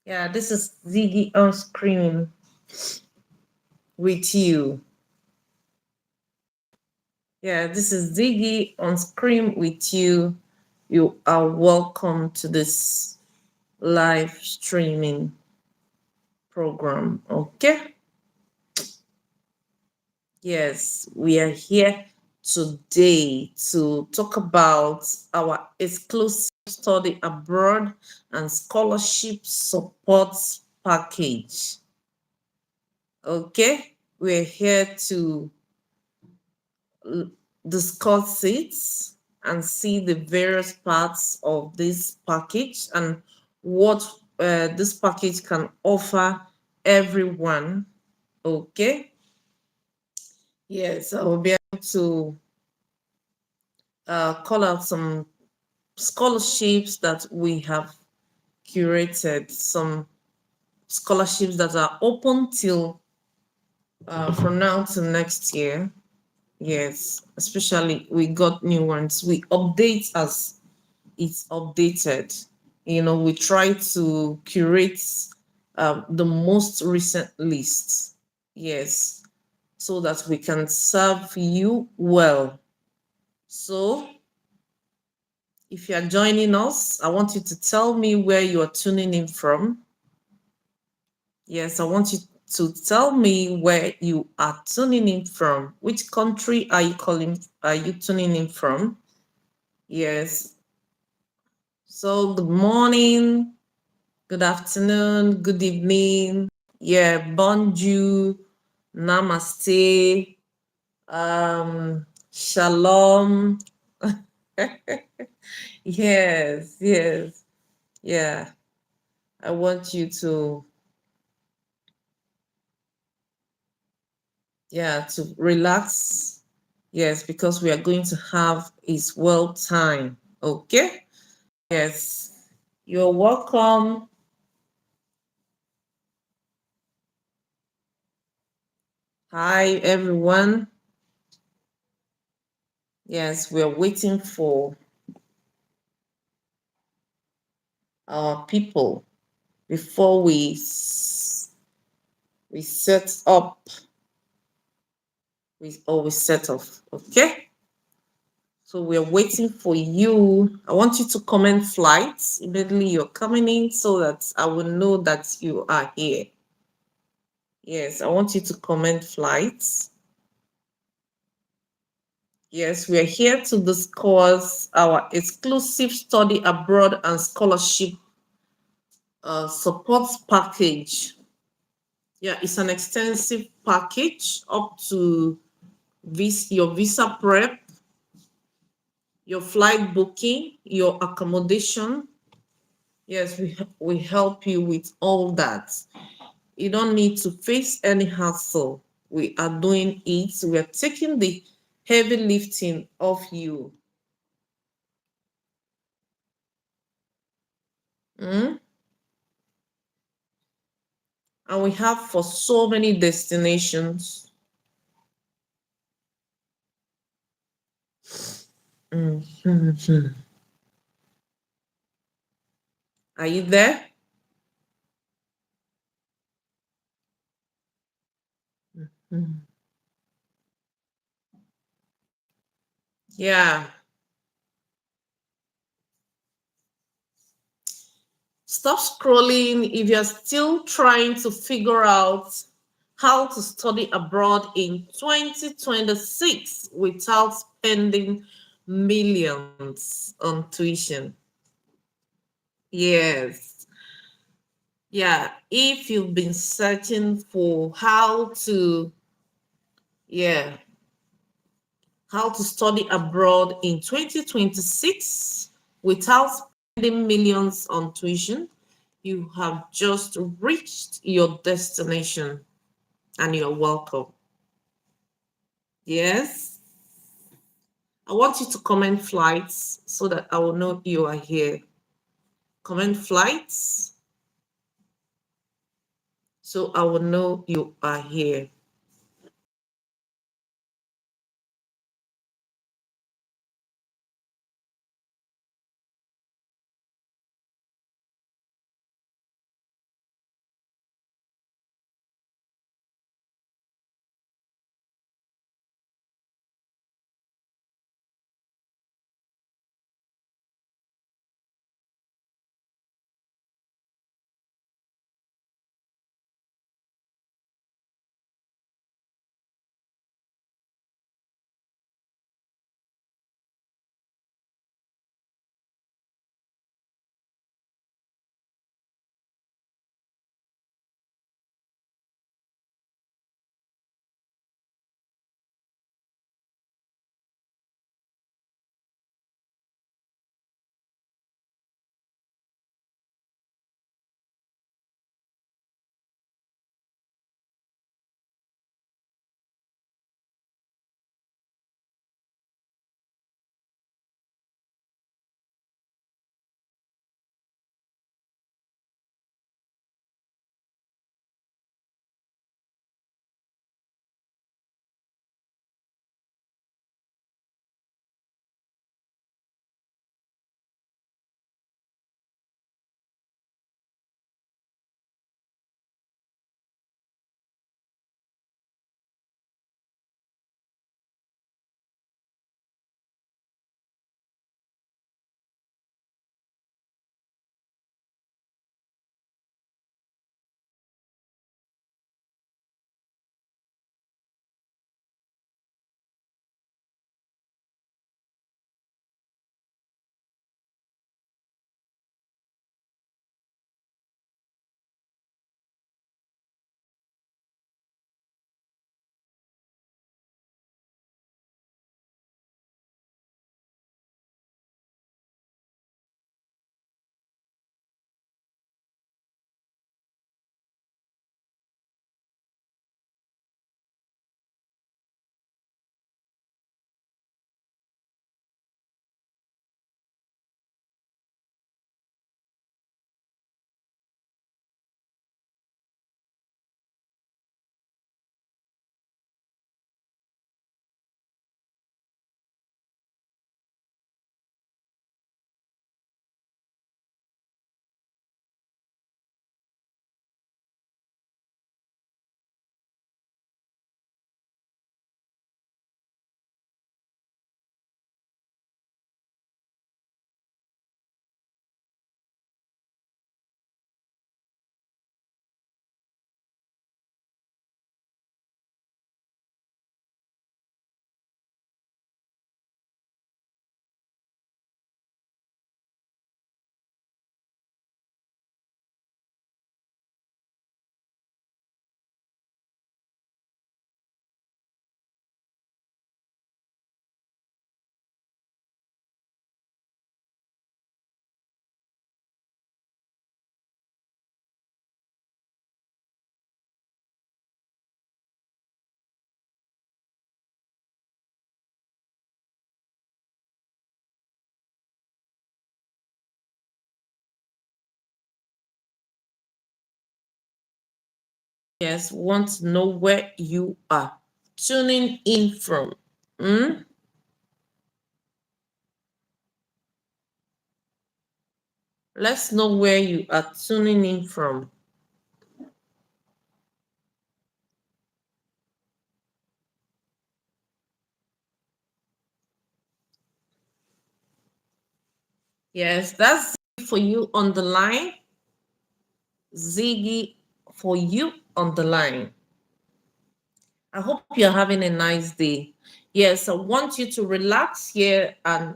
Yeah, this is Ziggy on screen with you. Yeah, this is Ziggy on screen with you. You are welcome to this live streaming program. Okay? Yes, we are here today to talk about our exclusive study abroad and scholarship support package. Okay? We're here to discuss it and see the various parts of this package and what this package can offer everyone. Okay. Yes, I will be able to call out some scholarships that we have curated, some scholarships that are open till from now to next year. Yes, especially we got new ones. We update as it's updated. We try to curate the most recent list. Yes, so that we can serve you well. So, if you are joining us, I want you to tell me where you are tuning in from. Yes, I want you to tell me where you are tuning in from. Which country are you tuning in from? Yes. So, good morning, good afternoon, good evening. Yeah, bonjour, namaste, shalom. Yes, yes, yeah. I want you to, to relax. Yes, because we are going to have is well time. Okay? Yes. You're welcome. Hi, everyone. Yes, we are waiting for our people before we set up we set off. Okay, so we're waiting for you. I want you to comment flights immediately you're coming in so that I will know that you are here. Yes, I want you to comment flights. Yes, we are here to discuss our exclusive study abroad and scholarship support package. Yeah, it's an extensive package up to your visa prep, your flight booking, your accommodation. Yes, we help you with all that. You don't need to face any hassle. We are doing it. We are taking the heavy lifting off you. Mm? And we have for so many destinations. Mhm. Are you there? Mhm. Yeah. Stop scrolling if you're still trying to figure out how to study abroad in 2026 without spending millions on tuition. Yes. Yeah. If you've been searching for yeah, how to study abroad in 2026 without spending millions on tuition, you have just reached your destination and you're welcome. Yes. I want you to comment flights so that I will know you are here. Comment flights so I will know you are here. Yes, want to know where you are tuning in from. Hmm? Let's know where you are tuning in from. Yes, that's it for you on the line. Ziggy for you on the line. I hope you're having a nice day. Yes, I want you to relax here and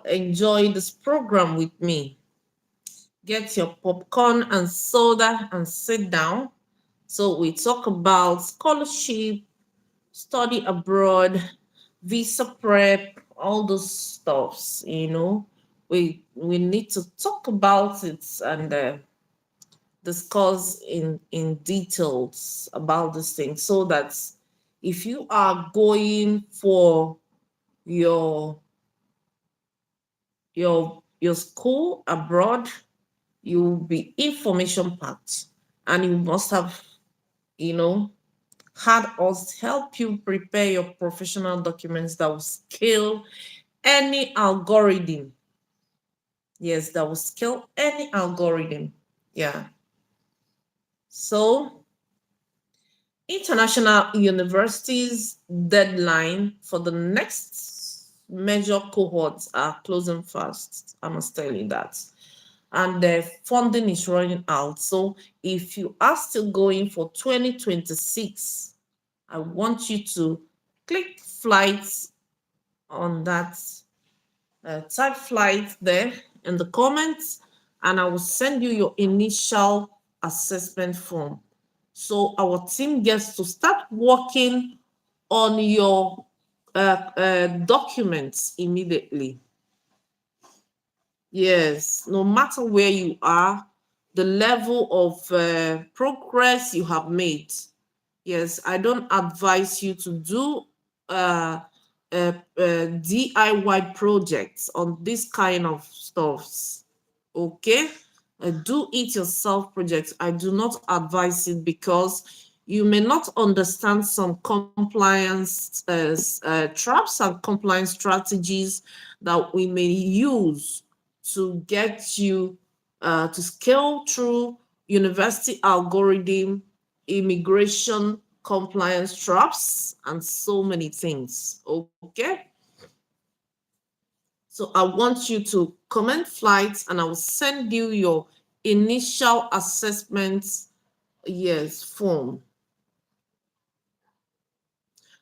enjoy this program with me. Get your popcorn and soda and sit down. So, we talk about scholarship, study abroad, visa prep, all those stuffs, We need to talk about it and discuss in details about this thing so that if you are going for your your school abroad, you will be information packed, and you must have you know had us help you prepare your professional documents that will scale any algorithm. Yes, that will scale any algorithm. Yeah. So international universities deadline for the next major cohorts are closing fast. I must tell you that. And the funding is running out. So if you are still going for 2026, I want you to click flights on that, type flight there in the comments, and I will send you your initial assessment form. So our team gets to start working on your documents immediately. Yes, no matter where you are, the level of progress you have made. Yes, I don't advise you to do DIY projects on this kind of stuffs. Okay? Do it yourself projects. I do not advise it because you may not understand some compliance traps and compliance strategies that we may use to get you to scale through university algorithm, immigration compliance traps, and so many things. Okay. So I want you to comment flights and I will send you your initial assessment, yes, form.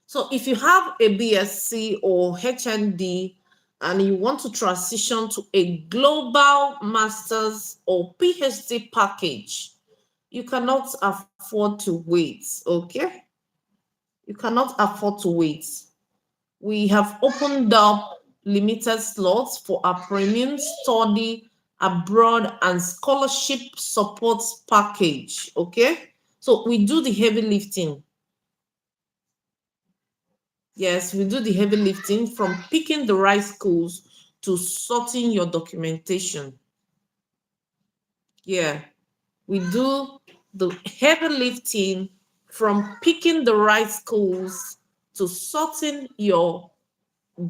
So if you have a BSc or HND and you want to transition to a global master's or PhD package, you cannot afford to wait, okay? You cannot afford to wait. We have opened up limited slots for our premium study abroad and scholarship support package, okay? So we do the heavy lifting. Yes, we do the heavy lifting from picking the right schools to sorting your documentation. Yeah, we do the heavy lifting from picking the right schools to sorting your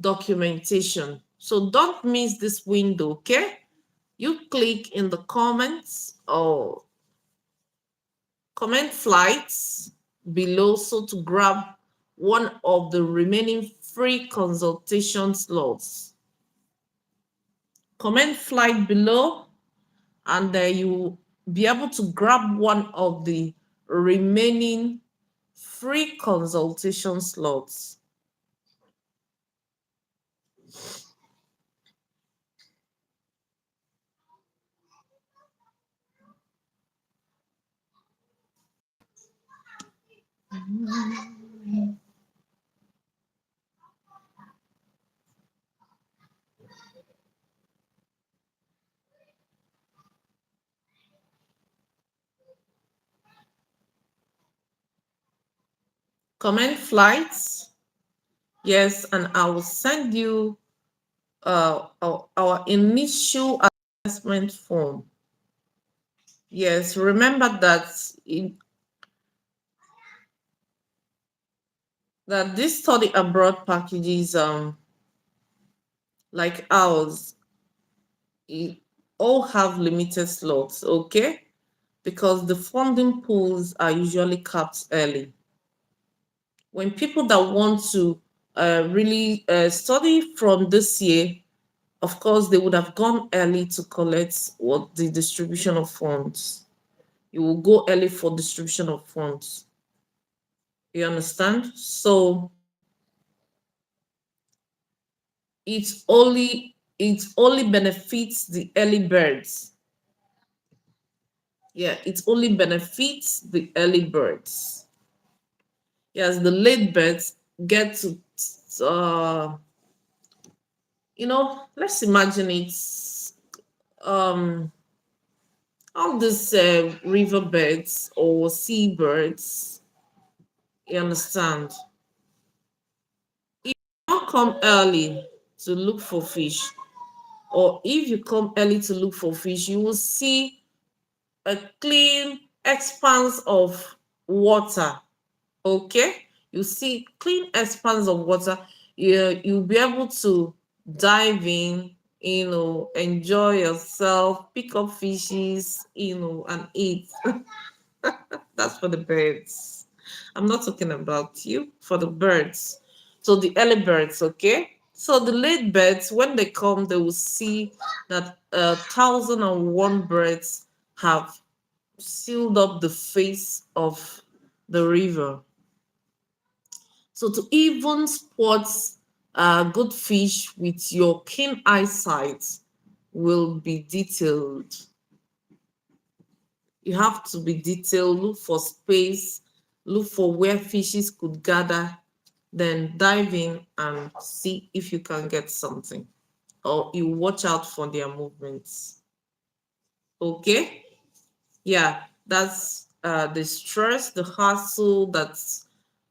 documentation. So don't miss this window, okay? You click in the comments or comment flights below so to grab one of the remaining free consultation slots. Comment flight below and you will be able to grab one of the remaining free consultation slots. Comment flights, yes, and I will send you our initial assessment form. Yes, remember that that this study abroad packages, like ours, it all have limited slots, okay? Because the funding pools are usually capped early. When people that want to really study from this year, of course, they would have gone early to collect what the distribution of funds. You will go early for distribution of funds. You understand? So it only benefits the early birds. Yeah, it only benefits the early birds. Yes, the late birds get to uh let's imagine it's um all these riverbeds or seabirds. You understand? Don't come early to look for fish, or if you come early to look for fish, you will see a clean expanse of water. Okay, you see clean expanse of water. You'll be able to dive in, enjoy yourself, pick up fishes, and eat. That's for the birds. I'm not talking about you, for the birds. So the early birds, okay? So the late birds, when they come, they will see that 1,001 birds have sealed up the face of the river. So to even spot good fish with your keen eyesight will be detailed. You have to be detailed, look for space, look for where fishes could gather, then dive in and see if you can get something. Or you watch out for their movements. Okay? Yeah, that's the stress, the hassle that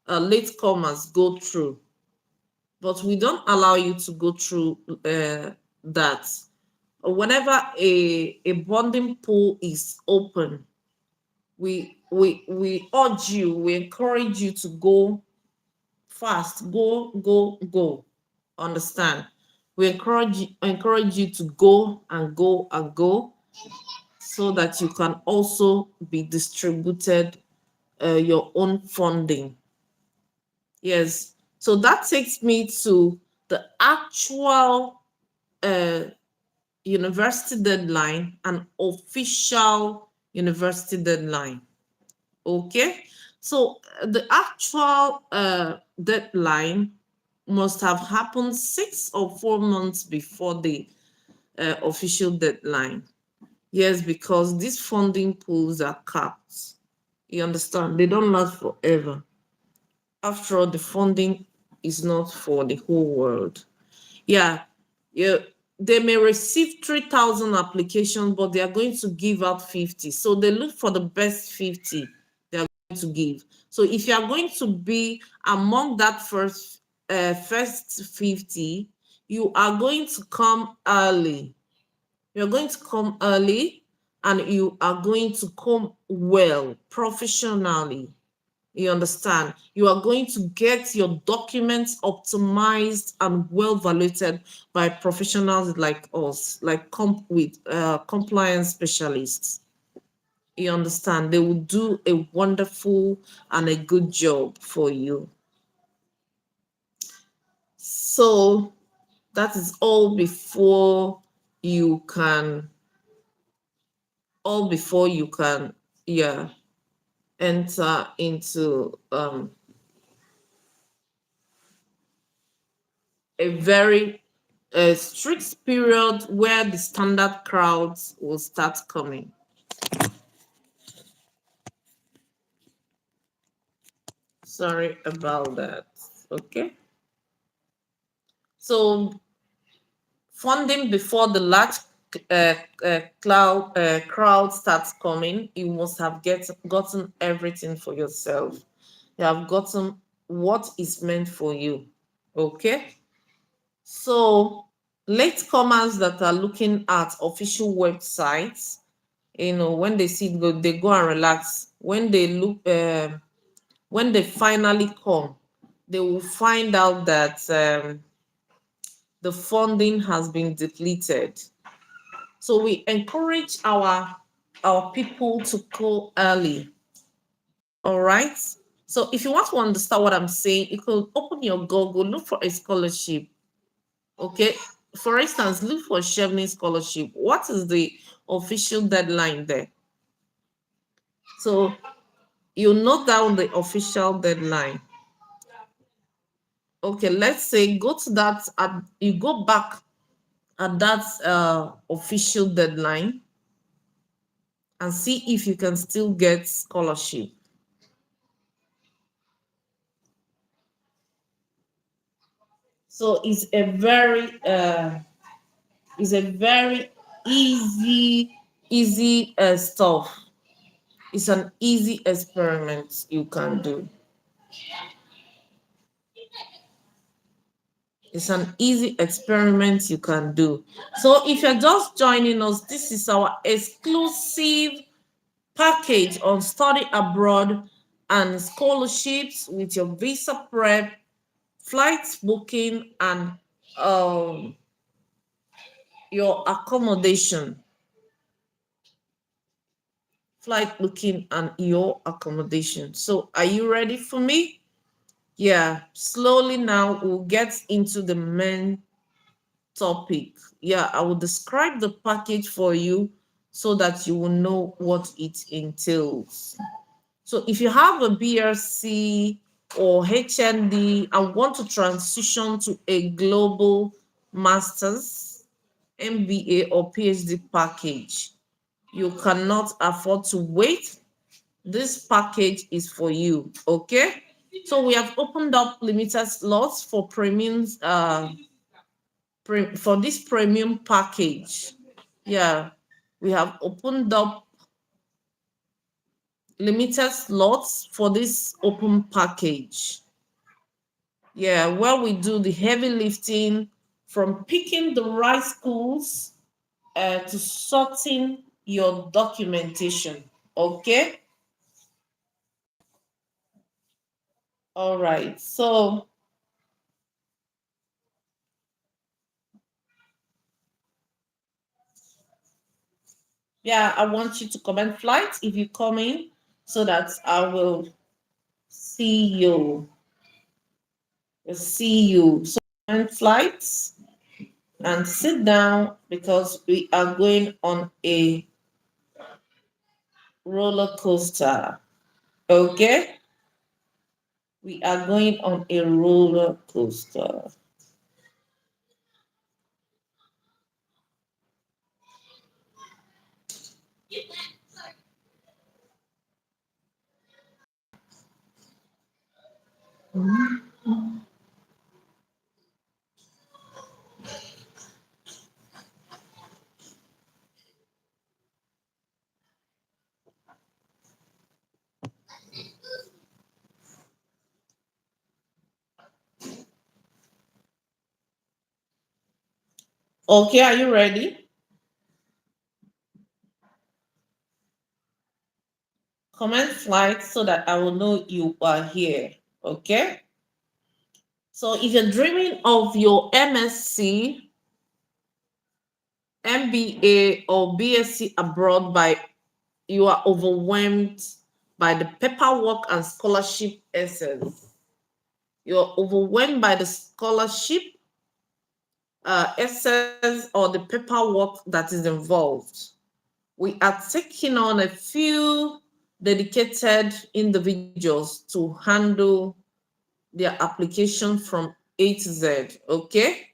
latecomers go through. But we don't allow you to go through that. Whenever a bonding pool is open, we urge you, we encourage you to go fast, go. Understand? We encourage you to go and go and go, so that you can also be distributed your own funding. Yes. So that takes me to the actual uh, university deadline and official university deadline. Okay. So the actual deadline must have happened 6 or 4 months before the official deadline. Yes, because these funding pools are capped. You understand? They don't last forever. After all, the funding is not for the whole world. Yeah, yeah. They may receive 3,000 applications, but they are going to give out 50. So they look for the best 50 they are going to give. So if you are going to be among that first 50, you are going to come early. You're going to come early, and you are going to come well, professionally. You understand? You are going to get your documents optimized and well validated by professionals like us, like with compliance specialists. You understand? They will do a wonderful and a good job for you. So that is you can, all before you can, yeah, enter into a very strict period where the standard crowds will start coming. Sorry about that. Okay. So funding before the large crowd starts coming, you must have gotten everything for yourself. You have gotten what is meant for you. Okay. So latecomers that are looking at official websites, when they see it, they go and relax. When they finally come, they will find out that the funding has been depleted. So we encourage our people to go early. All right. So if you want to understand what I'm saying, you could open your Google, look for a scholarship. Okay. For instance, look for Chevening scholarship. What is the official deadline there? So you note down the official deadline. Okay, let's say go to that, you go back at that official deadline and see if you can still get scholarship. So it's a very easy stuff. It's an easy experiment you can do. It's an easy experiment you can do. So if you're just joining us, this is our exclusive package on study abroad and scholarships with your visa prep, flight booking, and your accommodation. Flight booking and your accommodation. So are you ready for me? Yeah, slowly now we'll get into the main topic. Yeah, I will describe the package for you so that you will know what it entails. So if you have a BRC or HND and want to transition to a global master's, MBA or PhD package, you cannot afford to wait. This package is for you. Okay. So we have opened up limited slots for premiums for this premium package. Yeah, we have opened up limited slots for this open package. Yeah, where we do the heavy lifting from picking the right schools to sorting your documentation. Okay. All right. So yeah, I want you to comment flight if you come in so that I will see you. See you. So comment flights and sit down because we are going on a roller coaster. Okay? We are going on a roller coaster. Okay, are you ready? Comment flight so that I will know you are here. Okay? So if you're dreaming of your MSc, MBA, or BSc abroad, by you are overwhelmed by the paperwork and scholarship essence. You're overwhelmed by the scholarship essence or the paperwork that is involved. We are taking on a few dedicated individuals to handle their application from A to Z. Okay.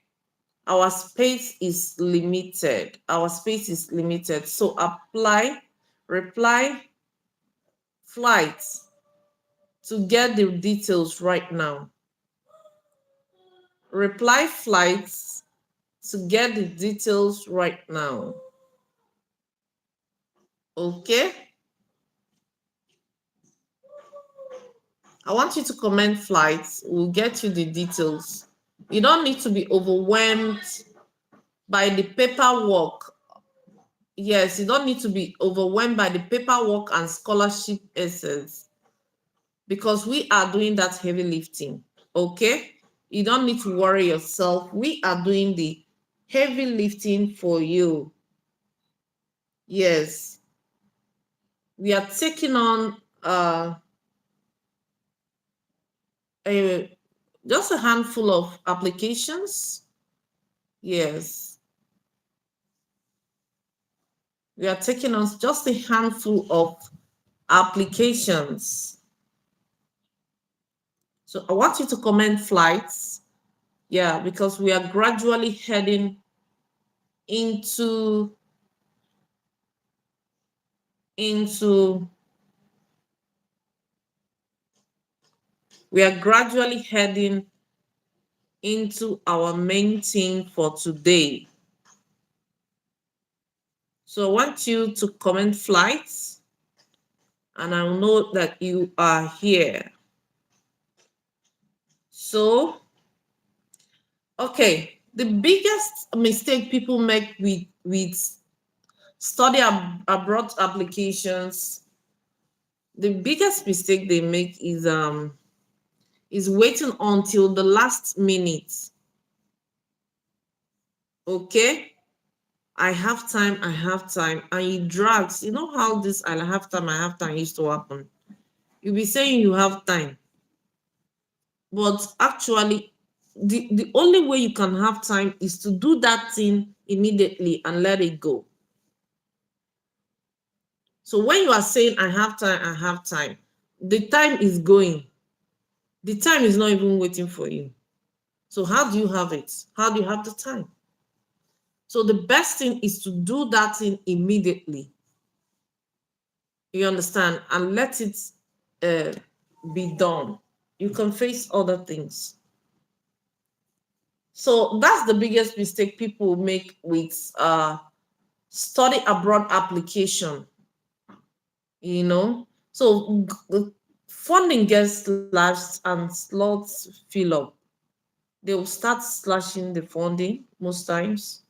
Our space is limited. Our space is limited. So apply, reply, flight to get the details right now. Reply flights to get the details right now. Okay. I want you to comment flights. We'll get you the details. You don't need to be overwhelmed by the paperwork. Yes, you don't need to be overwhelmed by the paperwork and scholarship essence because we are doing that heavy lifting. Okay? You don't need to worry yourself. We are doing the heavy lifting for you. Yes. We are taking on a just a handful of applications. Yes. We are taking on just a handful of applications. So I want you to comment flights. Yeah, because we are gradually heading into into we are gradually heading into our main theme for today. So I want you to comment flights and I'll know that you are here. So, okay, the biggest mistake people make with abroad applications, the biggest mistake they make is waiting until the last minute. Okay, I have time, I have time, and it drags. You know how this I have time used to happen. You'll be saying you have time, but actually, the only way you can have time is to do that thing immediately and let it go. So when you are saying I have time, the time is going. The time is not even waiting for you. So how do you have it? How do you have the time? So the best thing is to do that thing immediately. You understand? And let it uh, be done. You can face other things. So that's the biggest mistake people make with study abroad application. You know, so funding gets slashed and slots fill up. They will start slashing the funding most times.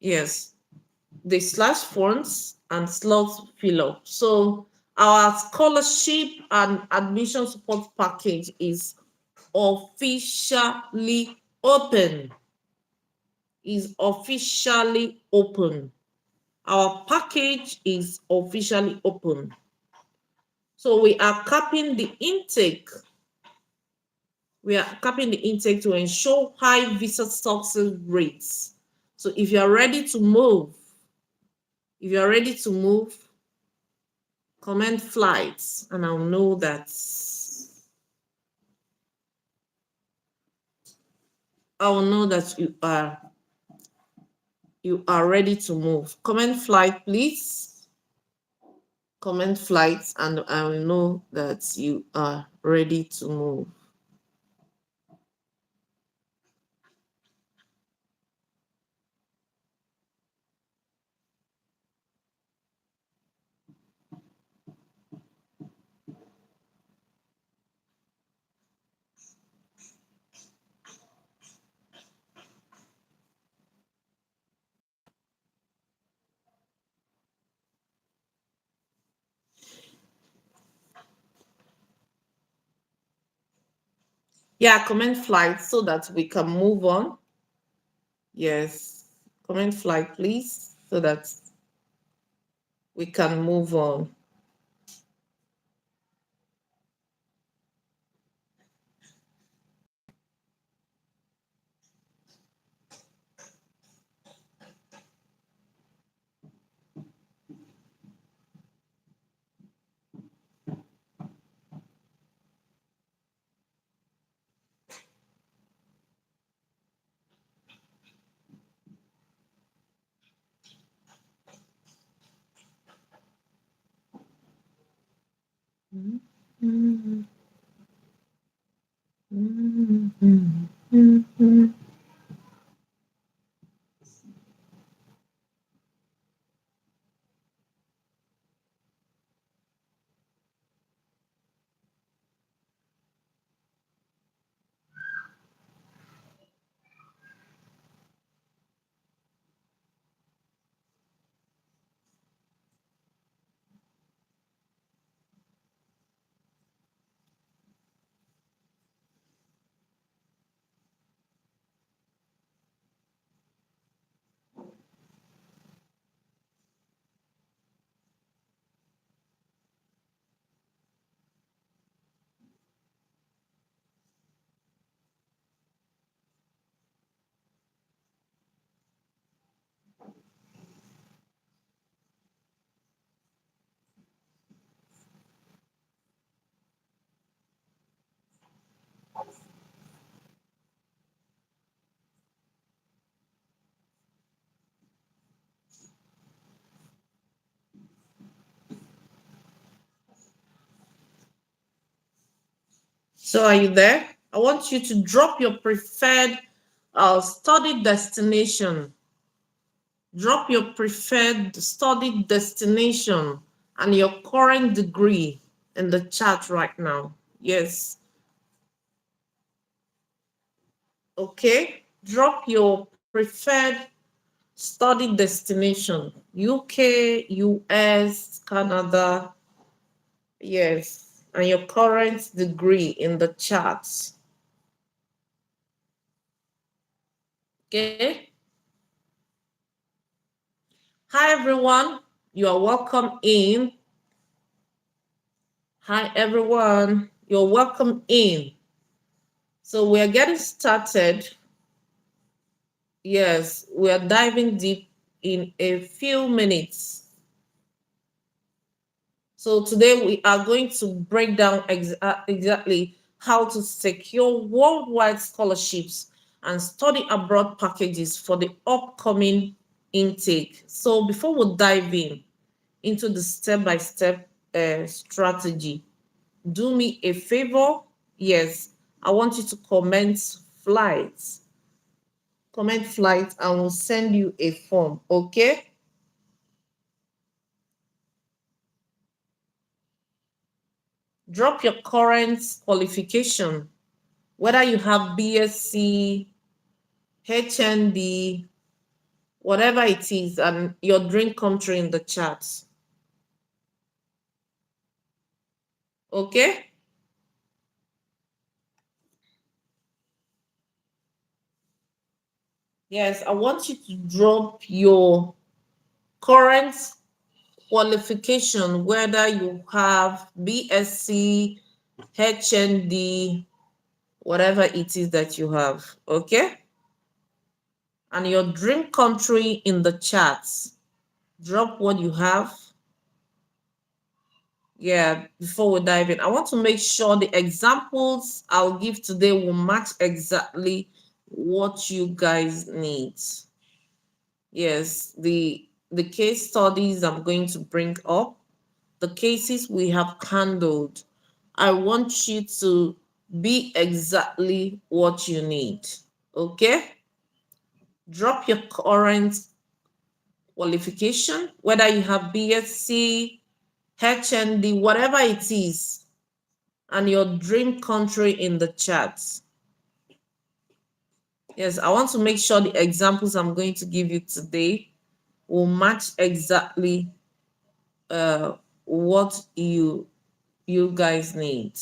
Yes, they slash funds and slots fill up. So our scholarship and admission support package is officially open. Is officially open. Our package is officially open. So we are capping the intake. We are capping the intake to ensure high visa success rates. So if you are ready to move, if you are ready to move, comment flights, and I'll know that you are ready to move. Comment flight, please. Comment flights, and I will know that you are ready to move. Yeah, comment flight so that we can move on. Yes, comment flight, please, so that we can move on. So are you there? I want you to drop your preferred study destination. Drop your preferred study destination and your current degree in the chat right now. Yes. Okay. Drop your preferred study destination. UK, US, Canada. Yes. And your current degree in the chat. Okay. Hi, everyone. You are welcome in. Hi, everyone. You're welcome in. So we are getting started. Yes, we are diving deep in a few minutes. So today we are going to break down exactly how to secure worldwide scholarships and study abroad packages for the upcoming intake. So before we dive in into the step-by-step strategy, do me a favor. Yes, I want you to flights. Comment flight and we'll send you a form. Okay. Drop your current qualification, whether you have BSc, HND, whatever it is, and your dream country in the chat. Okay. Yes, I want you to drop your current qualification, whether you have BSc, HND, whatever it is that you have. Okay. And your dream country in the chats. Drop what you have. Yeah, before we dive in, I want to make sure the examples I'll give today will match exactly what you guys need. Yes, the case studies I'm going to bring up, the cases we have handled. I want you to be exactly what you need. Okay? Drop your current qualification, whether you have BSc, HND, whatever it is, and your dream country in the chat. Yes, I want to make sure the examples I'm going to give you today will match exactly what you guys need.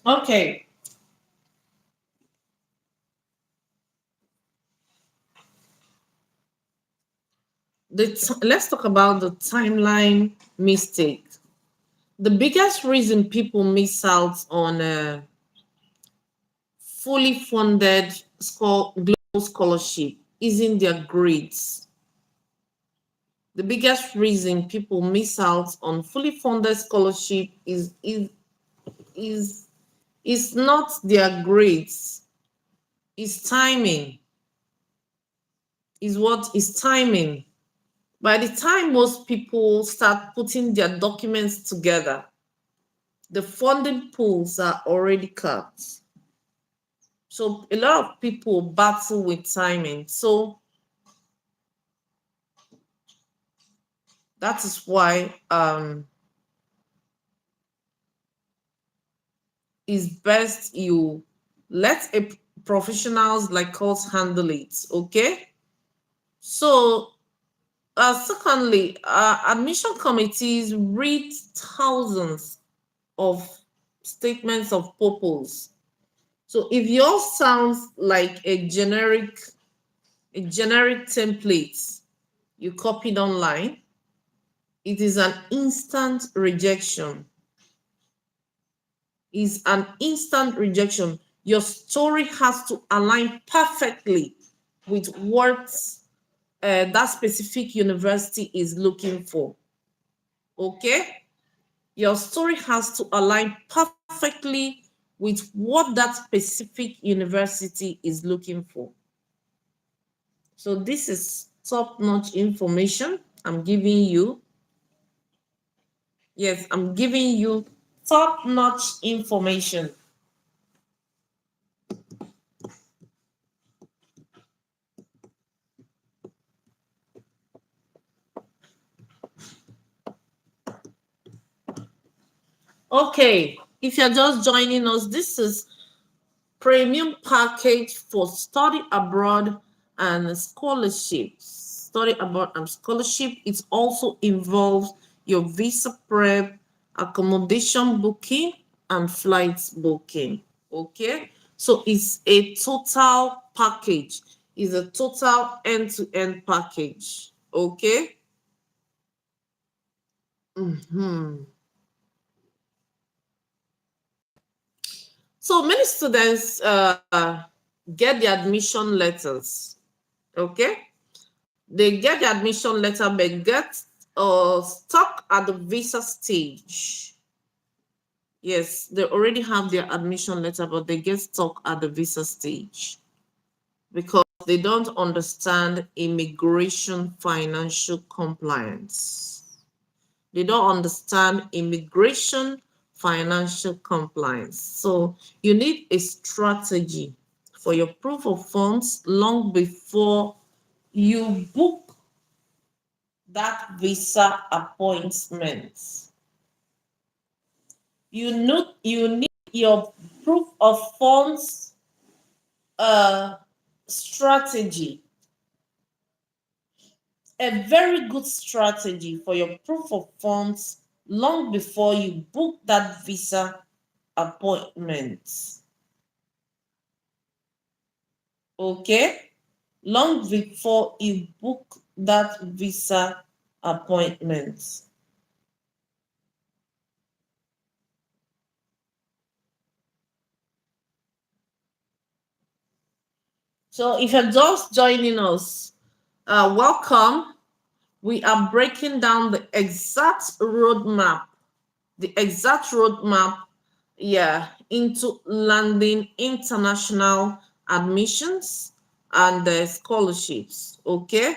Okay. Let's talk about the timeline mistake. The biggest reason people miss out on fully funded global scholarship isn't their grades. The biggest reason people miss out on fully funded scholarship is not their grades. is timing. Is what is timing. By the time most people start putting their documents together, the funding pools are already cut. So a lot of people battle with timing. So that is why it's best you let a professionals like us handle it. Okay. So secondly, admission committees read thousands of statements of purpose. So if yours sounds like a generic template you copied online, it is an instant rejection. Is an instant rejection. Your story has to align perfectly with what that specific university is looking for. Okay? Your story has to align perfectly with what that specific university is looking for. So this is top-notch information I'm giving you. Yes, I'm giving you top-notch information. Okay, if you're just joining us, this is premium package for study abroad and scholarship. Study abroad and scholarship. It also involves your visa prep, accommodation booking, and flights booking. Okay, so it's a total package. It's a total end-to-end package. Okay. Mhm. So many students get the admission letters. Okay, they get the admission letter but get stuck at the visa stage. Yes, they already have their admission letter, but they get stuck at the visa stage because they don't understand immigration financial compliance. They don't understand immigration financial compliance. So you need a strategy for your proof of funds long before you book that visa appointment. You need your proof of funds uh, strategy, a very good strategy for your proof of funds long before you book that visa appointment. Okay? Long before you book that visa appointment. So if you're just joining us, welcome. We are breaking down the exact roadmap, yeah, into landing international admissions and scholarships. Okay.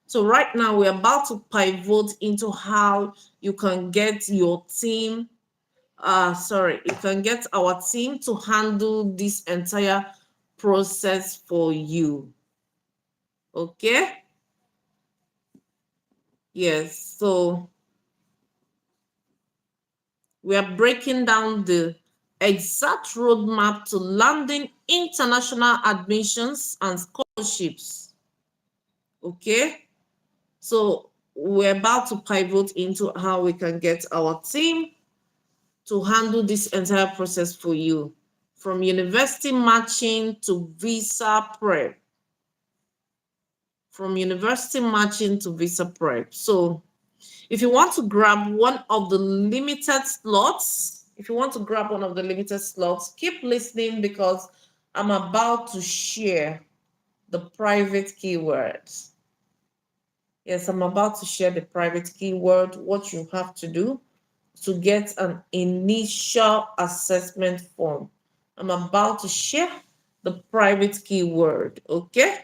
So right now we're about to pivot into how you can get your team, you can get our team to handle this entire process for you. Okay. Yes. So we are breaking down the exact roadmap to landing international admissions and scholarships. Okay, so we're about to pivot into how we can get our team to handle this entire process for you, from university matching to visa prep. From university matching to visa prep. So if you want to grab one of the limited slots, keep listening because I'm about to share the private keywords. Yes, I'm about to share the private keyword, what you have to do to get an initial assessment form. I'm about to share the private keyword. Okay.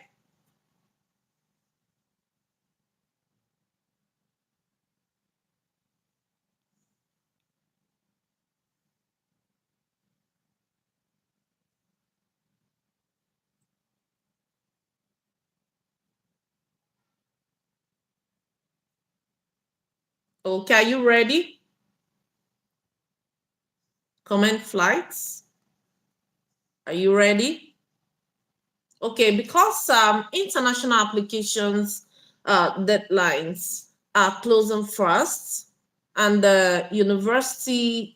Okay, are you ready? Comment flights. Are you ready? Okay, because international applications deadlines are closing fast, and the university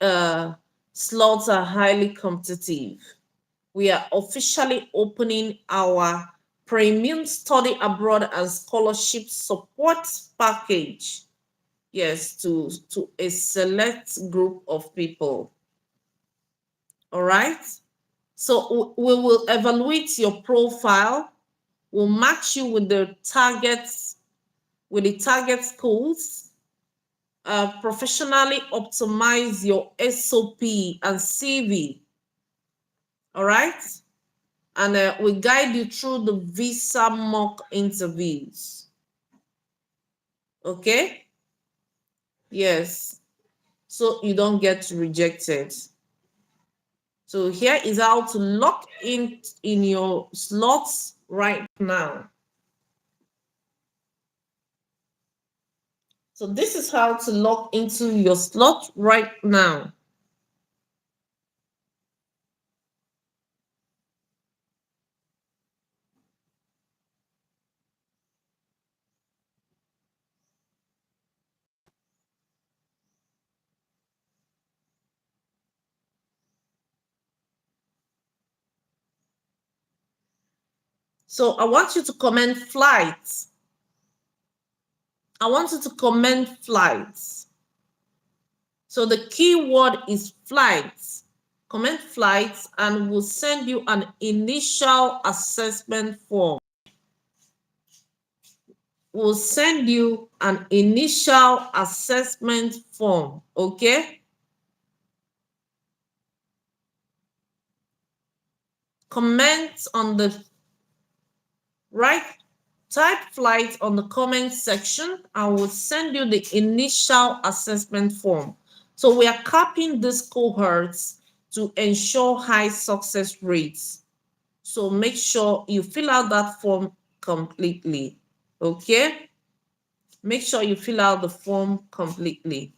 slots are highly competitive. We are officially opening our premium study abroad and scholarship support package. Yes, to a select group of people. All right. So we will evaluate your profile. We'll match you with the target schools. Professionally optimize your SOP and CV. All right. And we guide you through the visa mock interviews. Okay. Yes. So you don't get rejected. So here is how to lock in your slots right now. So this is how to log into your slot right now. So I want you to comment flights. I want you to comment flights. So the keyword is flights. Comment flights and we'll send you an initial assessment form. We'll send you an initial assessment form, okay? Comment on the right, type flight on the comment section. I will send you the initial assessment form. So we are capping these cohorts to ensure high success rates. So make sure you fill out that form completely. Okay? Make sure you fill out the form completely.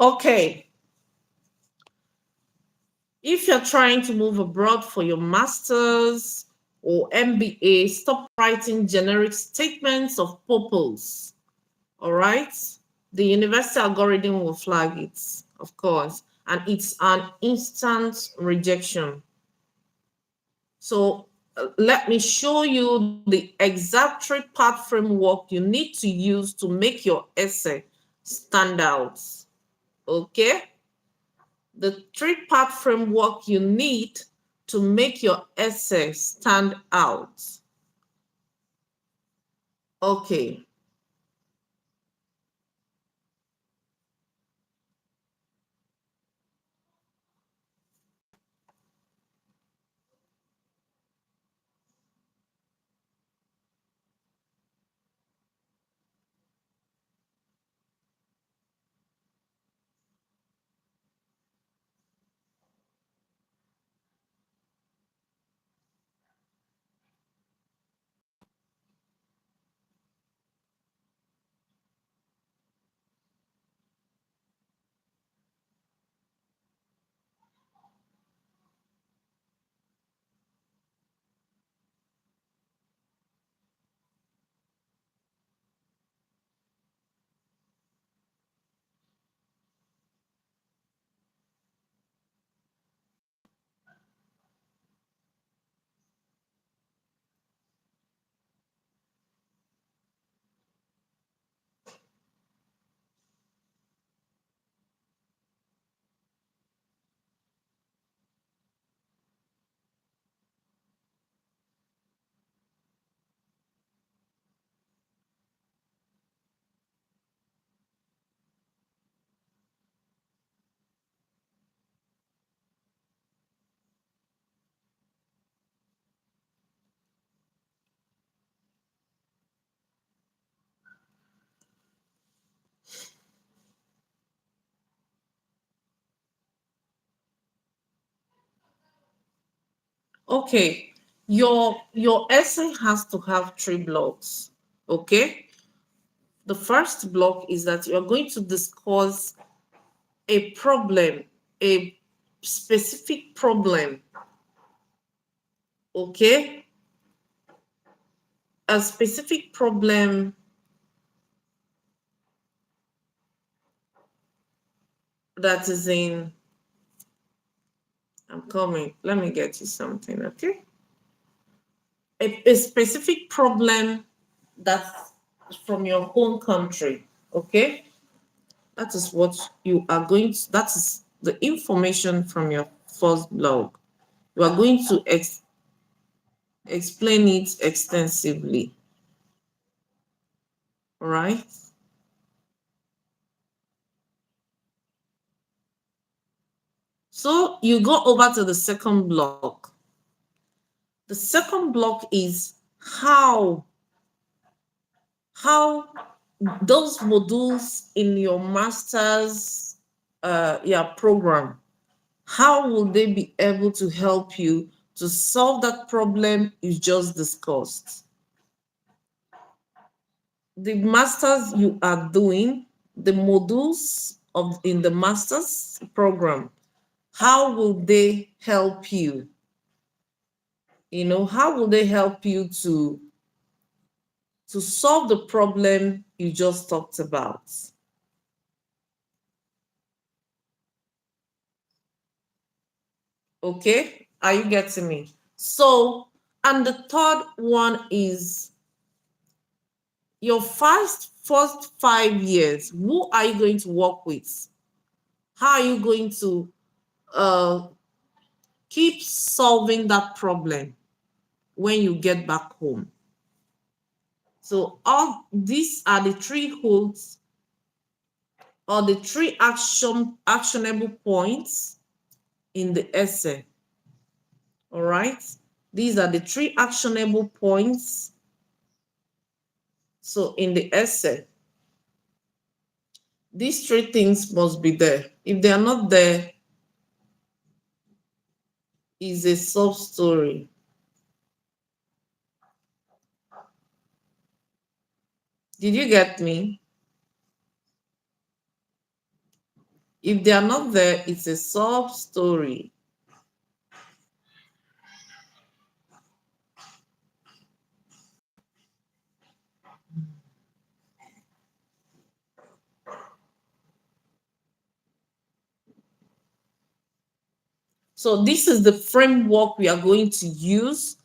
Okay, if you're trying to move abroad for your master's or MBA, stop writing generic statements of purpose. All right. The university algorithm will flag it, of course, and it's an instant rejection. So let me show you the exact three-part framework you need to use to make your essay stand out. Okay? The three-part framework you need to make your essay stand out. Okay. Okay. Your essay has to have three blocks. Okay? The first block is that you're going to discuss a problem, a specific problem, okay? A specific problem that is in, I'm coming, let me get you something, okay? A specific problem that's from your own country, okay? That is what you are going to, that is the information from your first blog. You are going to explain it extensively, all right? So you go over to the second block. The second block is how those modules in your master's program, how will they be able to help you to solve that problem you just discussed? The masters you are doing, the modules of in the master's program, how will they help you? How will they help you to solve the problem you just talked about? Okay, are you getting me? So, and the third one is your first 5 years. Who are you going to work with? How are you going to uh, keep solving that problem when you get back home? So, all these are the three holds or the three actionable points in the essay. All right. These are the three actionable points. So in the essay, these three things must be there. If they are not there, is a sub story. Did you get me? If they are not there, it's a sob story. So this is the framework we are going to use,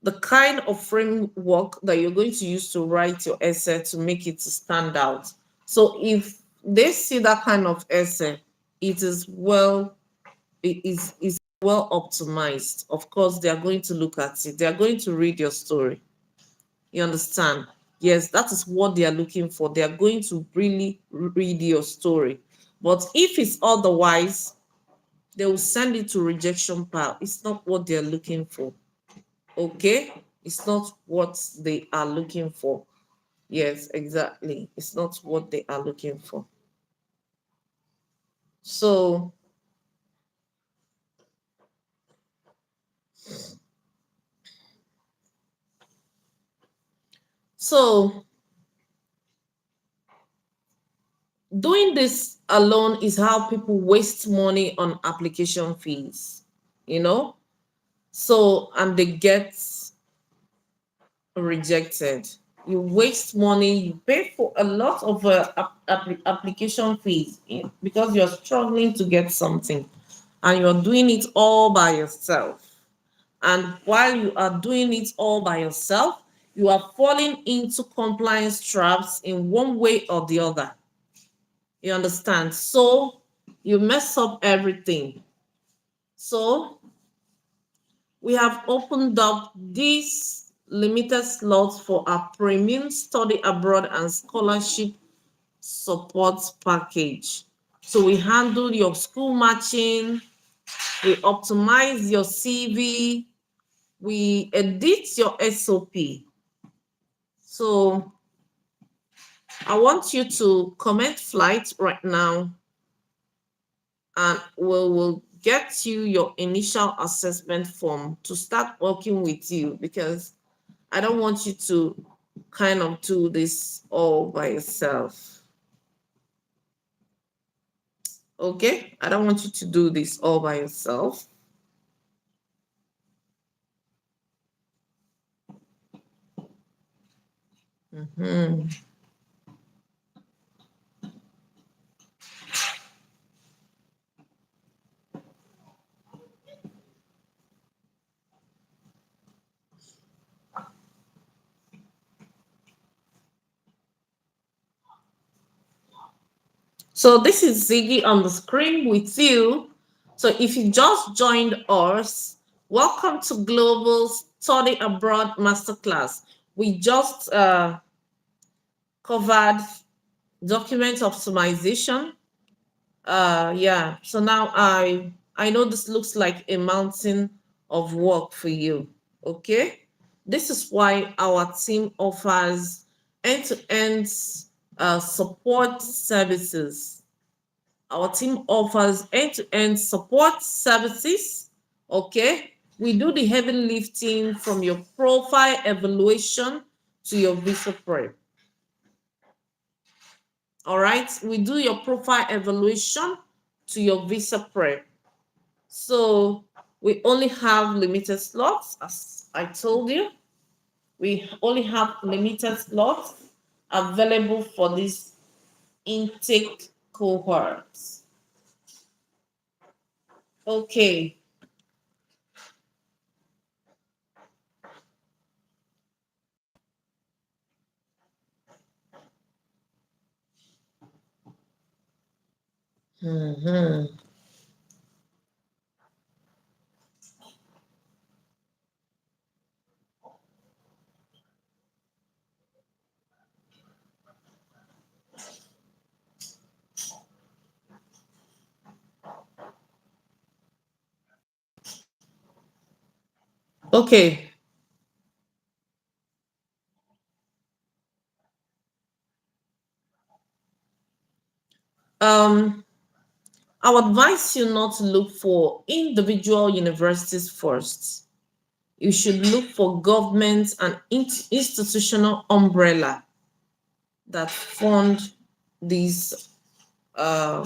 the kind of framework that you're going to use to write your essay to make it to stand out. So if they see that kind of essay, it is well, it is well optimized. Of course, they are going to look at it. They are going to read your story. You understand? Yes, that is what they are looking for. They are going to really read your story. But if it's otherwise, they will send it to rejection pile. It's not what they're looking for. Okay? It's not what they are looking for. Yes, exactly. It's not what they are looking for. So, so doing this alone is how people waste money on application fees, you know? So, and they get rejected. You waste money, you pay for a lot of application fees because you're struggling to get something and you're doing it all by yourself. And while you are doing it all by yourself, you are falling into compliance traps in one way or the other. You understand? So you mess up everything. So we have opened up these limited slots for our premium study abroad and scholarship support package. So we handle your school matching, we optimize your CV, we edit your SOP. So I want you to comment flight right now and we will get you your initial assessment form to start working with you because I don't want you to kind of do this all by yourself. Okay? I don't want you to do this all by yourself. Mhm. So this is Ziggy on the screen with you. So if you just joined us, welcome to Global Study Abroad Masterclass. We just covered document optimization. Yeah. So now I know this looks like a mountain of work for you. Okay. This is why our team offers end-to-end support services. Our team offers end-to-end support services. Okay. We do the heavy lifting from your profile evaluation to your visa prep. All right. We do your profile evaluation to your visa prep. So we only have limited slots, as I told you. We only have limited slots available for this intake cohorts. Okay. Mhm. Okay. Um, I would advise you not to look for individual universities first. You should look for government and institutional umbrella that fund these uh,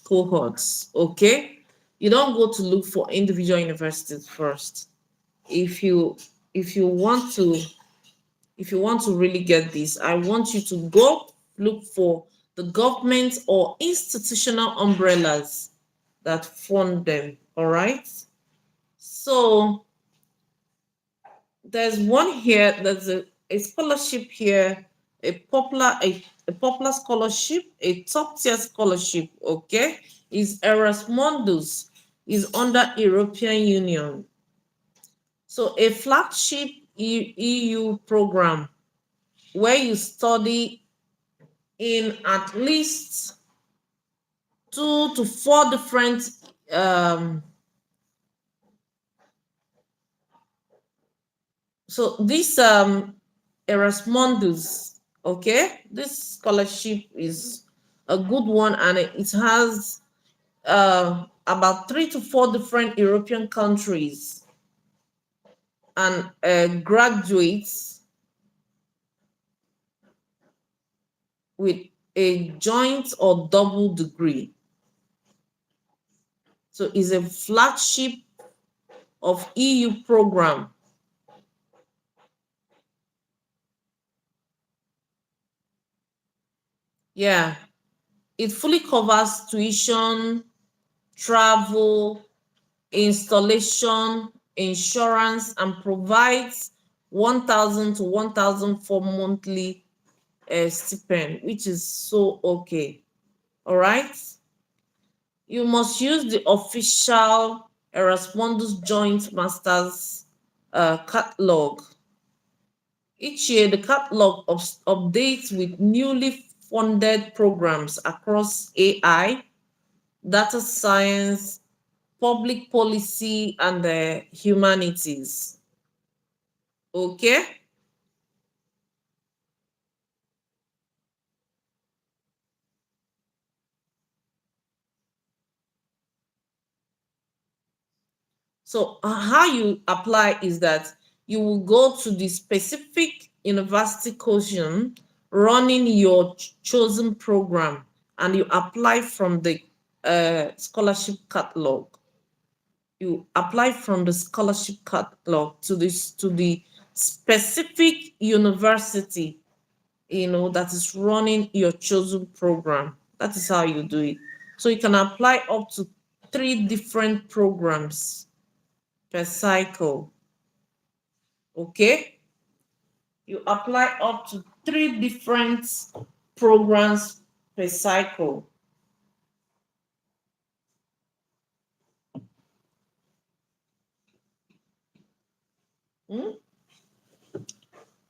cohorts. Okay, you don't go to look for individual universities first. If you if you want to if you want to really get this, I want you to go look for the government or institutional umbrellas that fund them. All right. So there's one here, there's a scholarship here, a popular scholarship, a top tier scholarship, okay, is Erasmus, is under European Union. So a flagship EU program where you study in at least 2 to 4 different um so this Erasmus, okay, this scholarship is a good one, and it has about 3 to 4 different European countries and graduates with a joint or double degree. So it's a flagship of EU program. Yeah, it fully covers tuition, travel, installation, insurance, and provides 1,000 to 1,004 monthly stipend, which is so okay. All right. You must use the official Erasmus Joint Masters catalog. Each year, the catalog updates with newly funded programs across AI, data science, public policy, and the humanities. Okay. So how you apply is that you will go to the specific university consortium running your chosen program, and you apply from the scholarship catalog. You apply from the scholarship catalog to the specific university, that is running your chosen program. That is how you do it. So you can apply up to 3 different programs per cycle. Okay, you apply up to 3 different programs per cycle. Hmm?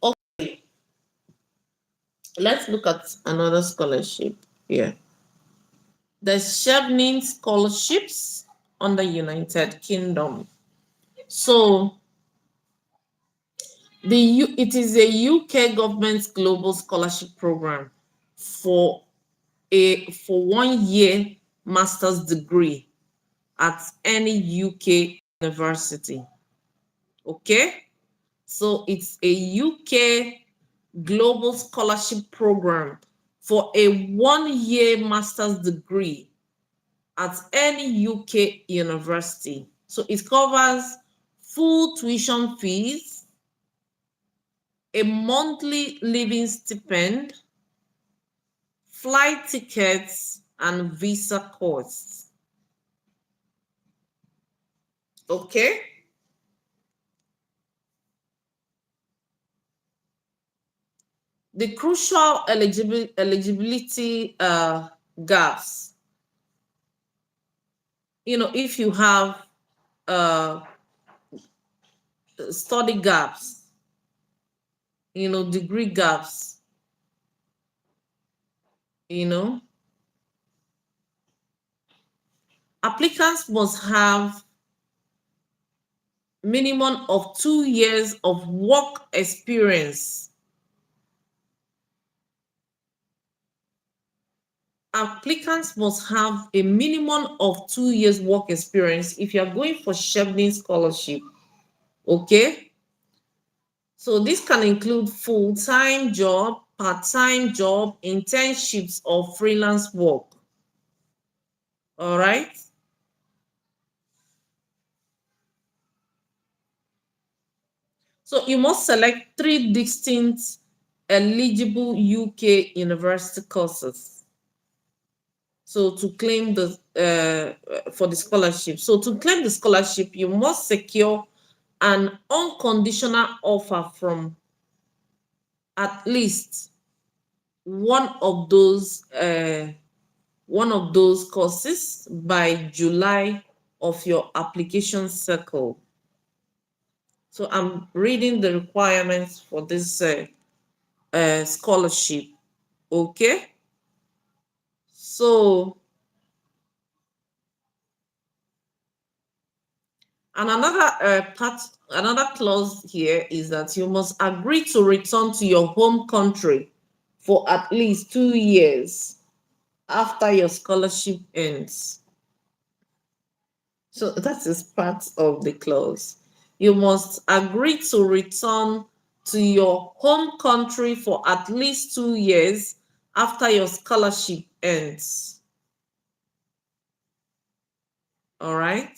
Okay, let's look at another scholarship here. The Chevening scholarships on the United Kingdom. So it is a UK government global scholarship program for 1 year master's degree at any UK university. Okay, so it's a UK global scholarship program for a 1 year master's degree at any UK university. So it covers full tuition fees, a monthly living stipend, flight tickets, and visa costs. Okay. The crucial eligibility gaps. If you have uh, study gaps, degree gaps, you know, applicants must have minimum of 2 years of work experience. Applicants must have a minimum of 2 years work experience if you are going for Chevening scholarship. Okay. So this can include full-time job, part-time job, internships, or freelance work. All right. So you must select three distinct eligible UK university courses. So to claim the for the scholarship. So to claim the scholarship, you must secure an unconditional offer from at least one of those uh, one of those courses by July of your application cycle. So I'm reading the requirements for this scholarship. Okay. So, and another clause here is that you must agree to return to your home country for at least 2 years after your scholarship ends. So that is part of the clause. You must agree to return to your home country for at least 2 years after your scholarship ends. All right.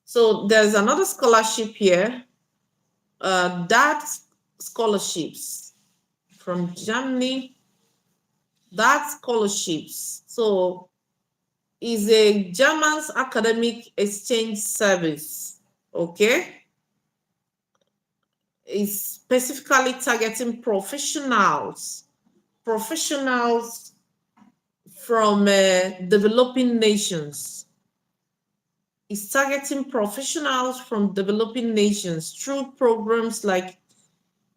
So there's another scholarship here, that scholarships from Germany, that scholarships. So is a German's academic exchange service. Okay. Is specifically targeting professionals from developing nations. It's targeting professionals from developing nations through programs like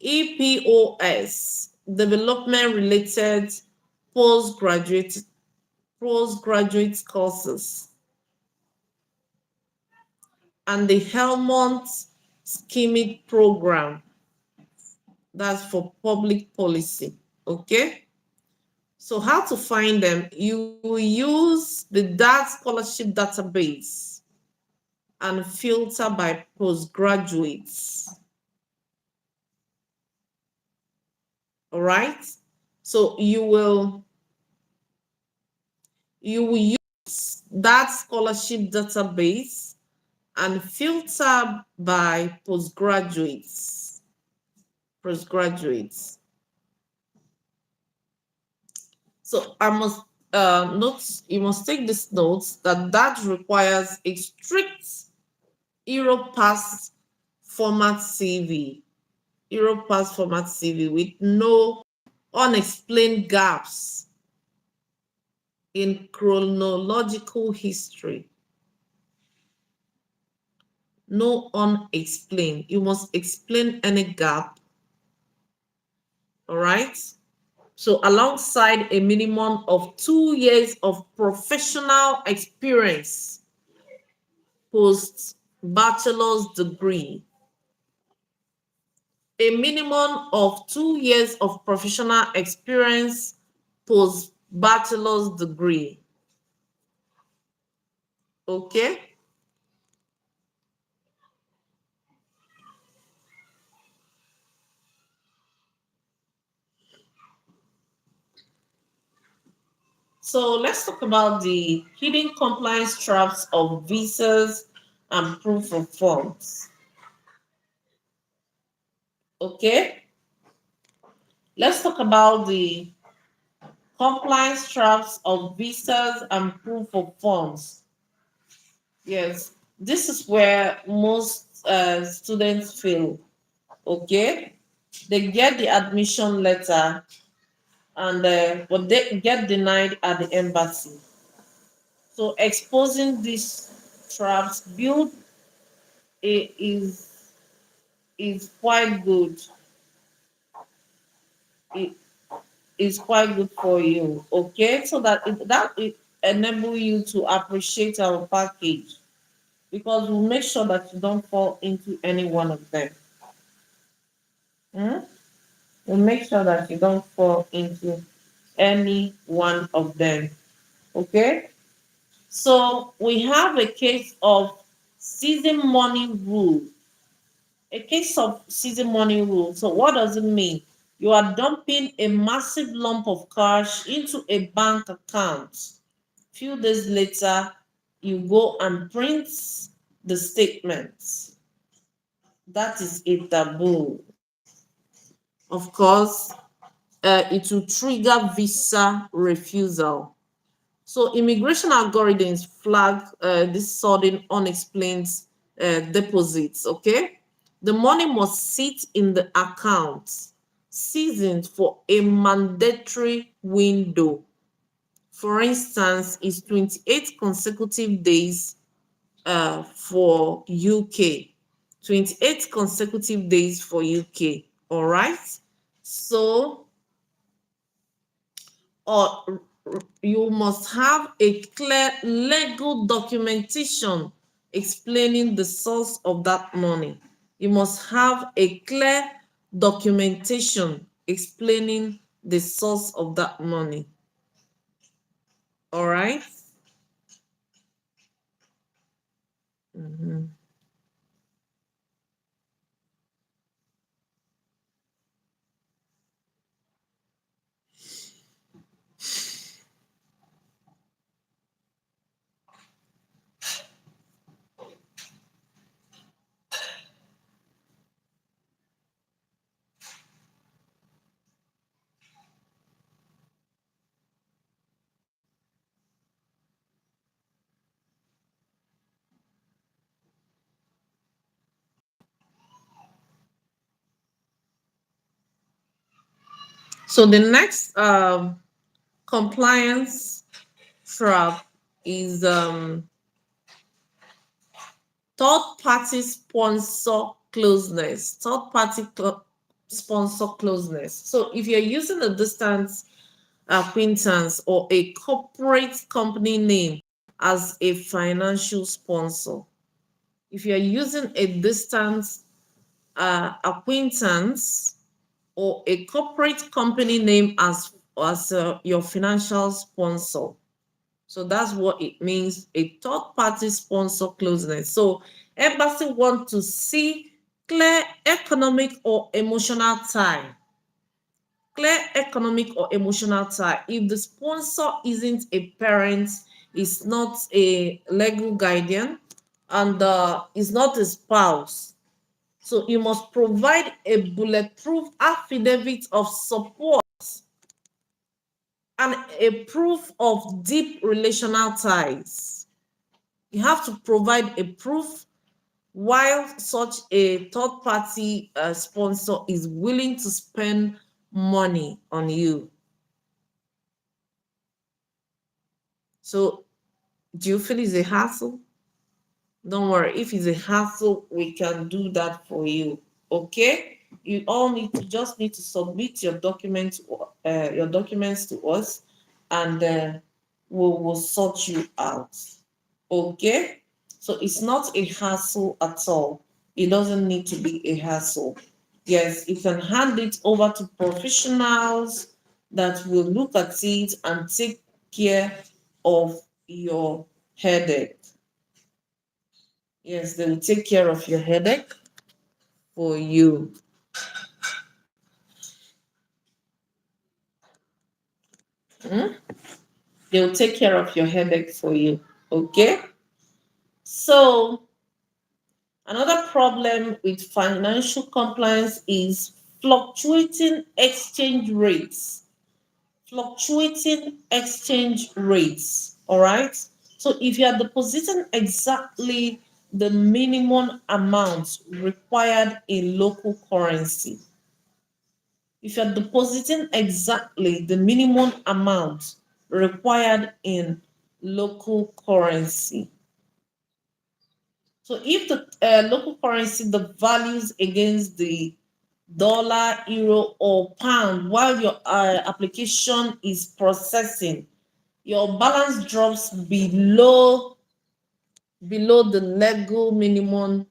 EPOS, development related postgraduate postgraduate courses, and the Helmont Schemic program, that's for public policy. Okay. So how to find them? You will use the DAT scholarship database and filter by postgraduates. All right. So you will use that scholarship database and filter by postgraduates. Postgraduates. So I must note, you must take this note that requires a strict Europass format CV. Europass format CV with no unexplained gaps in chronological history. No unexplained. You must explain any gap. All right. So, alongside a minimum of 2 years of professional experience post bachelor's degree, a minimum of 2 years of professional experience post bachelor's degree. Okay. So let's talk about the hidden compliance traps of visas and proof of funds. Okay. Let's talk about the compliance traps of visas and proof of funds. Yes, this is where most students fail. Okay, they get the admission letter and but they get denied at the embassy. So exposing these traps is quite good. It is quite good for you. Okay, so that it enable you to appreciate our package, because we'll make sure that you don't fall into any one of them. Hmm? We'll make sure that you don't fall into any one of them. Okay? So we have a case of season money rule. A case of season money rule. So what does it mean? You are dumping a massive lump of cash into a bank account. Few days later, you go and print the statement. That is a taboo. Of course, it will trigger visa refusal. So immigration algorithms flag this sudden unexplained deposits, okay? The money must sit in the account, seasoned for a mandatory window. For instance, it's 28 consecutive days for UK. 28 consecutive days for UK, all right? So or you must have a clear legal documentation explaining the source of that money. You must have a clear documentation explaining the source of that money. All right. Mhm. So the next compliance trap is third party sponsor closeness. Third party sponsor closeness. So if you're using a distance acquaintance or a corporate company name as a financial sponsor, if you're using a distance acquaintance or a corporate company name as your financial sponsor, so that's what it means, a third party sponsor closeness. So embassy want to see clear economic or emotional tie. Clear economic or emotional tie. If the sponsor isn't a parent, is not a legal guardian, and is not a spouse, so you must provide a bulletproof affidavit of support and a proof of deep relational ties. You have to provide a proof while such a third party sponsor is willing to spend money on you. So, do you feel it's a hassle? Don't worry, if it's a hassle, we can do that for you. Okay? You all need to submit your documents to us, and we will sort you out. Okay? So it's not a hassle at all. It doesn't need to be a hassle. Yes, you can hand it over to professionals that will look at it and take care of your headache. Yes, they will take care of your headache for you. Hmm? They will take care of your headache for you. Okay? So, another problem with financial compliance is fluctuating exchange rates. Fluctuating exchange rates. All right? So, if you are depositing exactly the minimum amount required in local currency, if you're depositing exactly the minimum amount required in local currency. So if the local currency the values against the dollar, euro, or pound while your application is processing, your balance drops below the legal minimum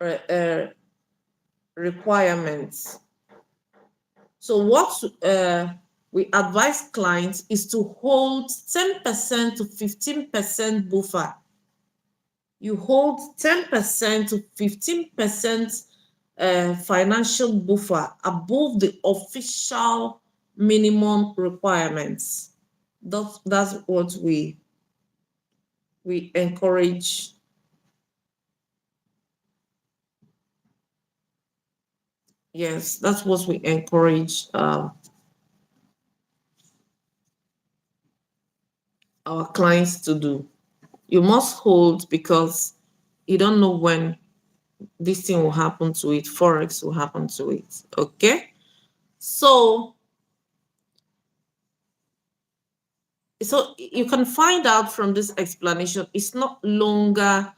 uh, uh, requirements. So what we advise clients is to hold 10% to 15% buffer. You hold 10% to 15% financial buffer above the official minimum requirements. That's what we encourage. Yes, that's what we encourage our clients to do. You must hold because you don't know when this thing will happen to it, forex will happen to it. Okay, so you can find out from this explanation it's not longer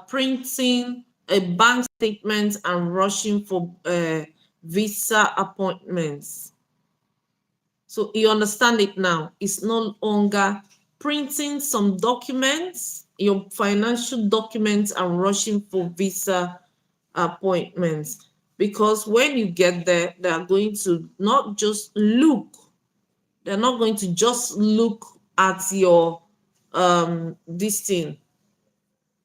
printing a bank statement and rushing for visa appointments. So you understand it now. It's no longer printing some documents, your financial documents, and rushing for visa appointments. Because when you get there, they are going to not just look, they're not going to just look at your this thing,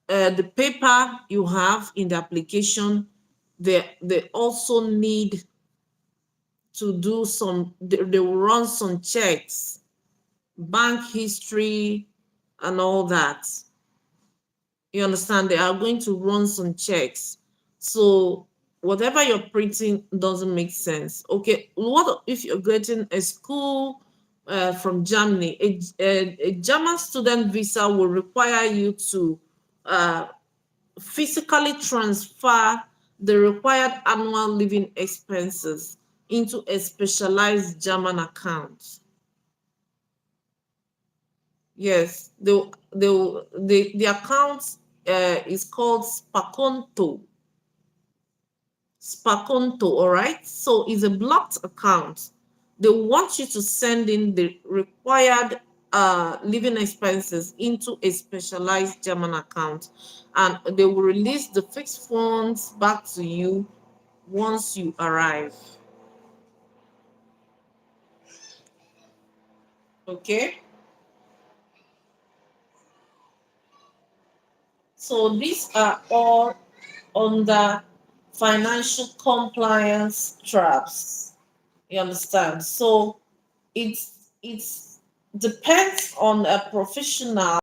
the paper you have in the application. They also need to do some, they will run some checks, bank history, and all that. You understand? They are going to run some checks. So whatever you're printing doesn't make sense. Okay, what if you're getting a school from Germany? A German student visa will require you to uh, physically transfer the required annual living expenses into a specialized German account. Yes, the account is called Spaconto. Spaconto, all right? So it's a blocked account. They want you to send in the required living expenses into a specialized German account, and they will release the fixed funds back to you once you arrive. Okay? So these are all under financial compliance traps. You understand? So it's depends on a professional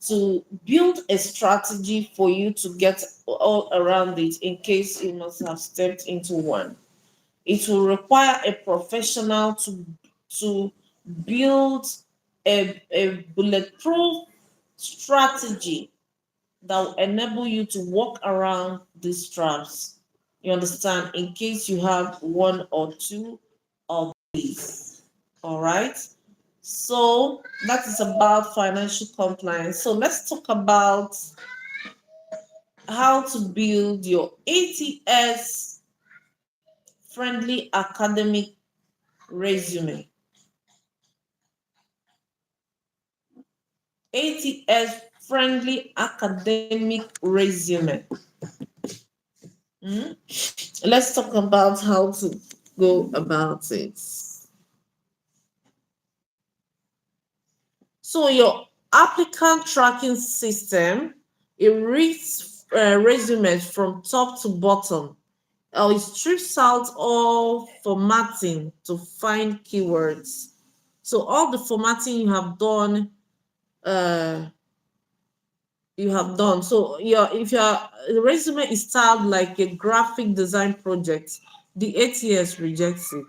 to build a strategy for you to get all around it in case you must have stepped into one. It will require a professional to build a bulletproof strategy that will enable you to walk around these traps. You understand? In case you have one or two of these. All right. So that is about financial compliance. So let's talk about how to build your ATS friendly academic resume. ATS friendly academic resume. Hmm? Let's talk about how to go about it. So your applicant tracking system, it reads resumes from top to bottom. It strips out all formatting to find keywords. So all the formatting uh, you have done. So if your resume is styled like a graphic design project, the ATS rejects it.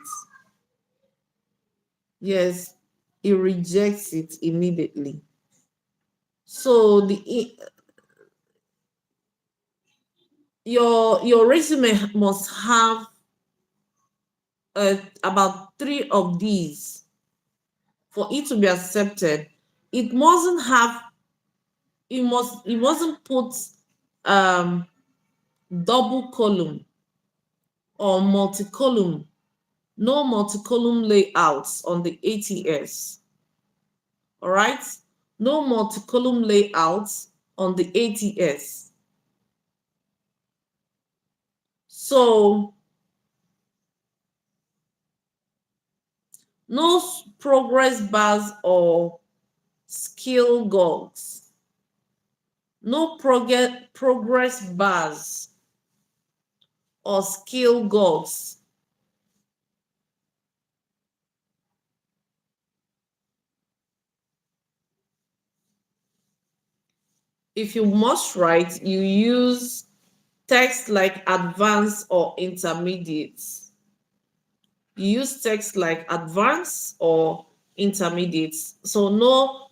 Yes, it rejects it immediately. So your resume must have about three of these for it to be accepted. It mustn't have, it mustn't put um double column or multi-column. No multi-column layouts on the ATS. All right, no multi-column layouts on the ATS. So No progress bars or skill goals. No progress bars or skill goals. If you must write, you use text like advanced or intermediate. You use text like advanced or intermediate. So no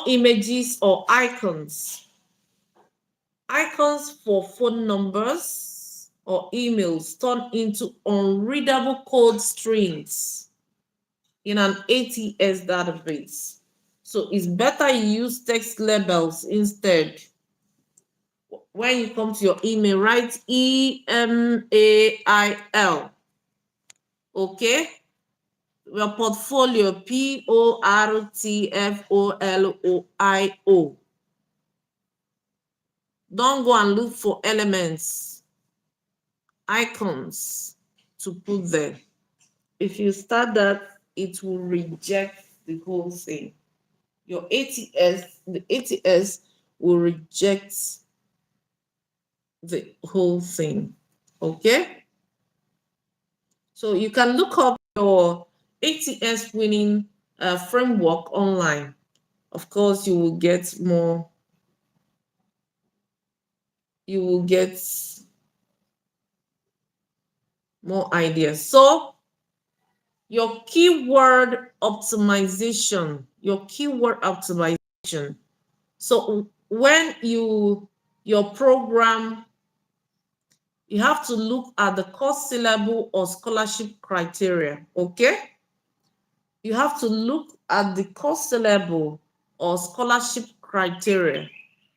images or icons. Icons for phone numbers or emails turn into unreadable code strings in an ATS database. So it's better you use text labels instead. When you come to your email, write EMAIL. Okay? Your portfolio, PORTFOLOIO. Don't go and look for elements, icons to put there. If you start that, it will reject the whole thing. Your ATS, the ATS will reject the whole thing. Okay? So you can look up your ATS winning framework online. Of course, you will get more ideas. So your keyword optimization, So when your program, you have to look at the course syllable or scholarship criteria, okay? You have to look at the course syllable or scholarship criteria.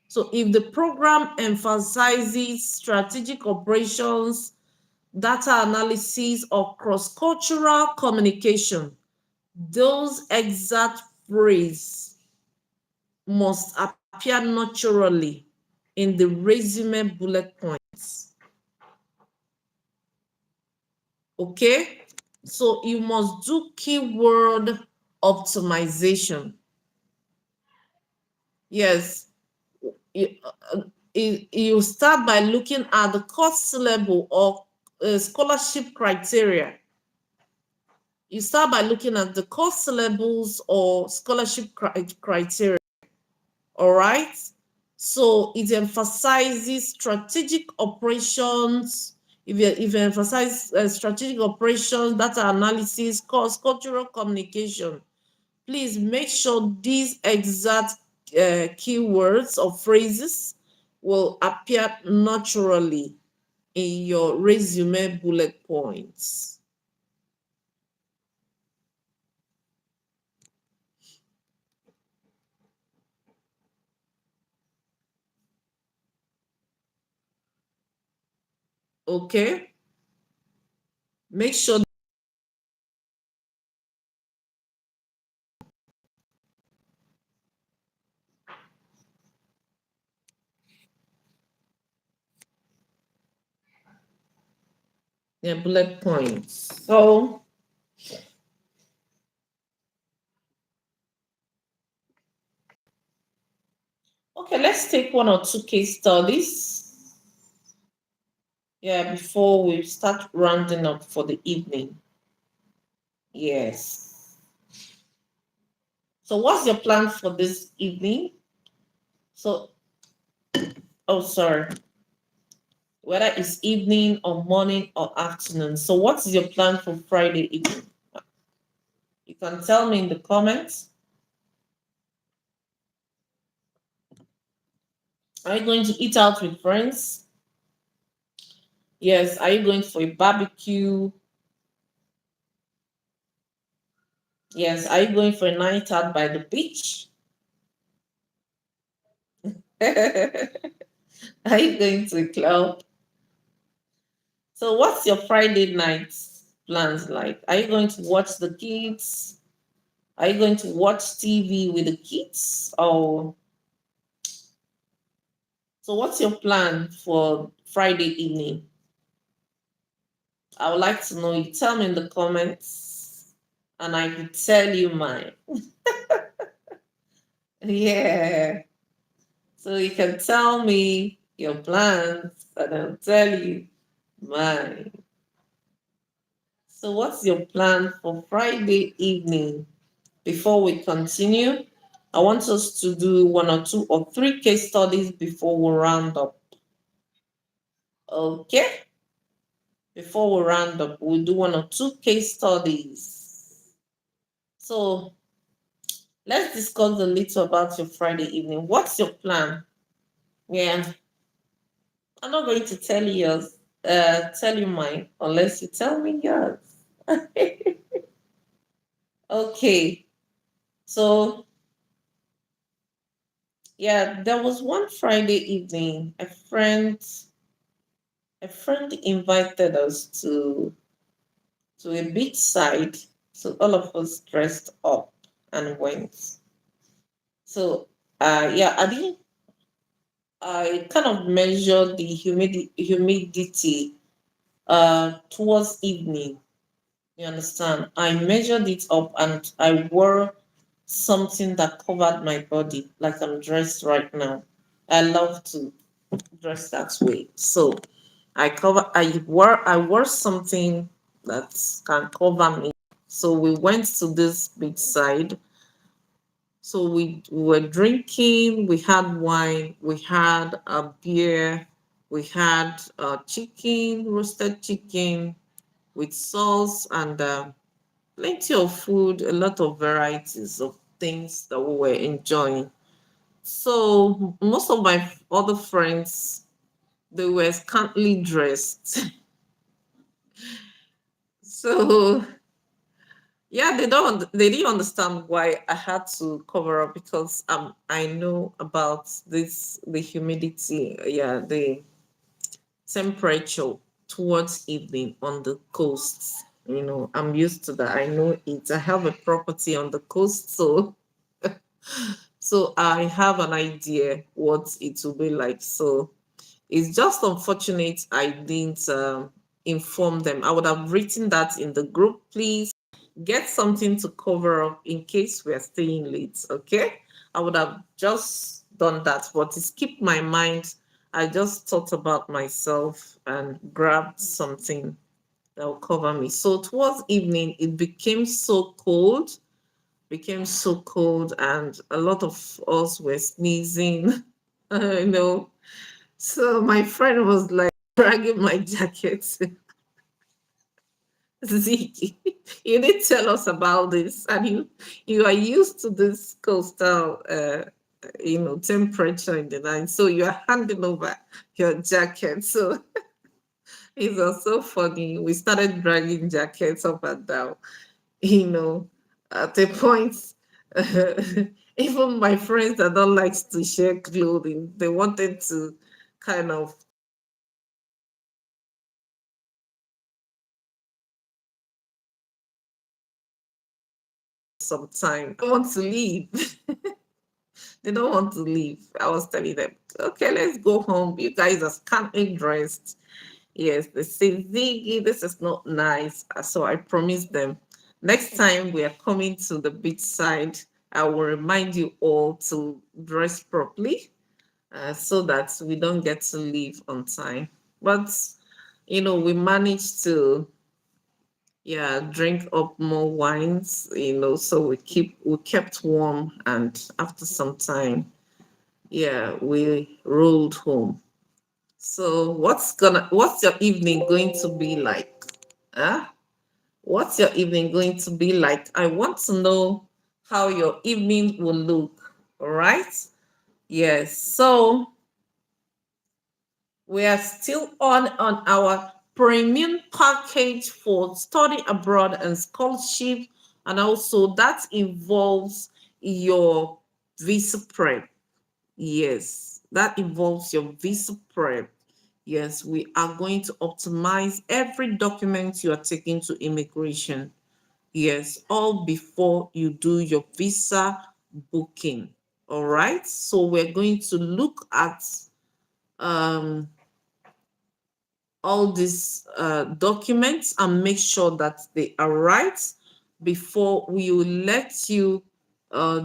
So if the program emphasizes strategic operations, data analysis, or cross-cultural communication, those exact phrases must appear naturally in the resume bullet points. Okay? So you must do keyword optimization. Yes, you start by looking at the course syllable or scholarship criteria. You start by looking at the course syllables or scholarship criteria. All right. So it emphasizes strategic operations. If you emphasize strategic operations, data analysis, cultural communication, please make sure these exact keywords or phrases will appear naturally in your resume bullet points. Okay? Make sure the bullet points. So, okay, let's take one or two case studies. Yeah, before we start rounding up for the evening. Yes. So, what's your plan for this evening? So, oh, sorry. Whether it's evening or morning or afternoon. So, what is your plan for Friday evening? You can tell me in the comments. Are you going to eat out with friends? Yes. Are you going for a barbecue? Yes. Are you going for a night out by the beach? Are you going to a club? So, what's your Friday night plans like? Are you going to watch the kids? Are you going to watch TV with the kids? Or so, what's your plan for Friday evening? I would like to know. You tell me in the comments. and I could tell you mine. Yeah. So you can tell me your plans and I'll tell you mine. So what's your plan for Friday evening? Before we continue, I want us to do one or two or three case studies before we round up. Okay? Before we round up, we'll do one or two case studies. So let's discuss a little about your Friday evening. What's your plan? Yeah, I'm not going to tell you yours, tell you mine unless you tell me yours. Okay, so yeah, there was one Friday evening. A friend invited us to a beach side, so all of us dressed up and went. So yeah, I kind of measured the humidity towards evening. You understand? I measured it up and I wore something that covered my body, like I'm dressed right now. I love to dress that way. So I wore something that can cover me. So we went to this beach side. So we were drinking, we had wine, we had a beer, we had chicken, roasted chicken with sauce and plenty of food, a lot of varieties of things that we were enjoying. So most of my other friends, they were scantily dressed. So yeah, they didn't understand why I had to cover up because I know about the humidity, yeah, the temperature towards evening on the coast. I'm used to that. I know it. I have a property on the coast, so I have an idea what it will be like. So it's just unfortunate I didn't inform them. I would have written that in the group, please get something to cover up in case we're staying late. Okay. I would have just done that, but to keep my mind, I just thought about myself and grabbed something that will cover me. So towards evening, it became so cold, and a lot of us were sneezing. you know. So my friend was like dragging my jacket. Zeke, you did tell us about this, and you are used to this coastal, temperature in the night. So you are handing over your jacket. So it was so funny. We started dragging jackets up and down. You know, at a point, even my friends that don't like to share clothing, they wanted to kind of some time. I want to leave. They don't want to leave. I was telling them, okay, let's go home. You guys are scantily dressed. Yes, they say, Ziggy, this is not nice. So I promised them next time we are coming to the beach side, I will remind you all to dress properly so that we don't get to leave on time. But, we managed to, yeah, drink up more wines, so we kept warm, and after some time, yeah, we rolled home. So what's your evening going to be like? Huh? What's your evening going to be like? I want to know how your evening will look. All right? Yes. So we are still on our premium package for study abroad and scholarship, and also that involves your visa prep. Yes, that involves your visa prep. Yes, we are going to optimize every document you are taking to immigration. Yes, all before you do your visa booking. All right. So we're going to look at um, all these documents and make sure that they are right before we will let you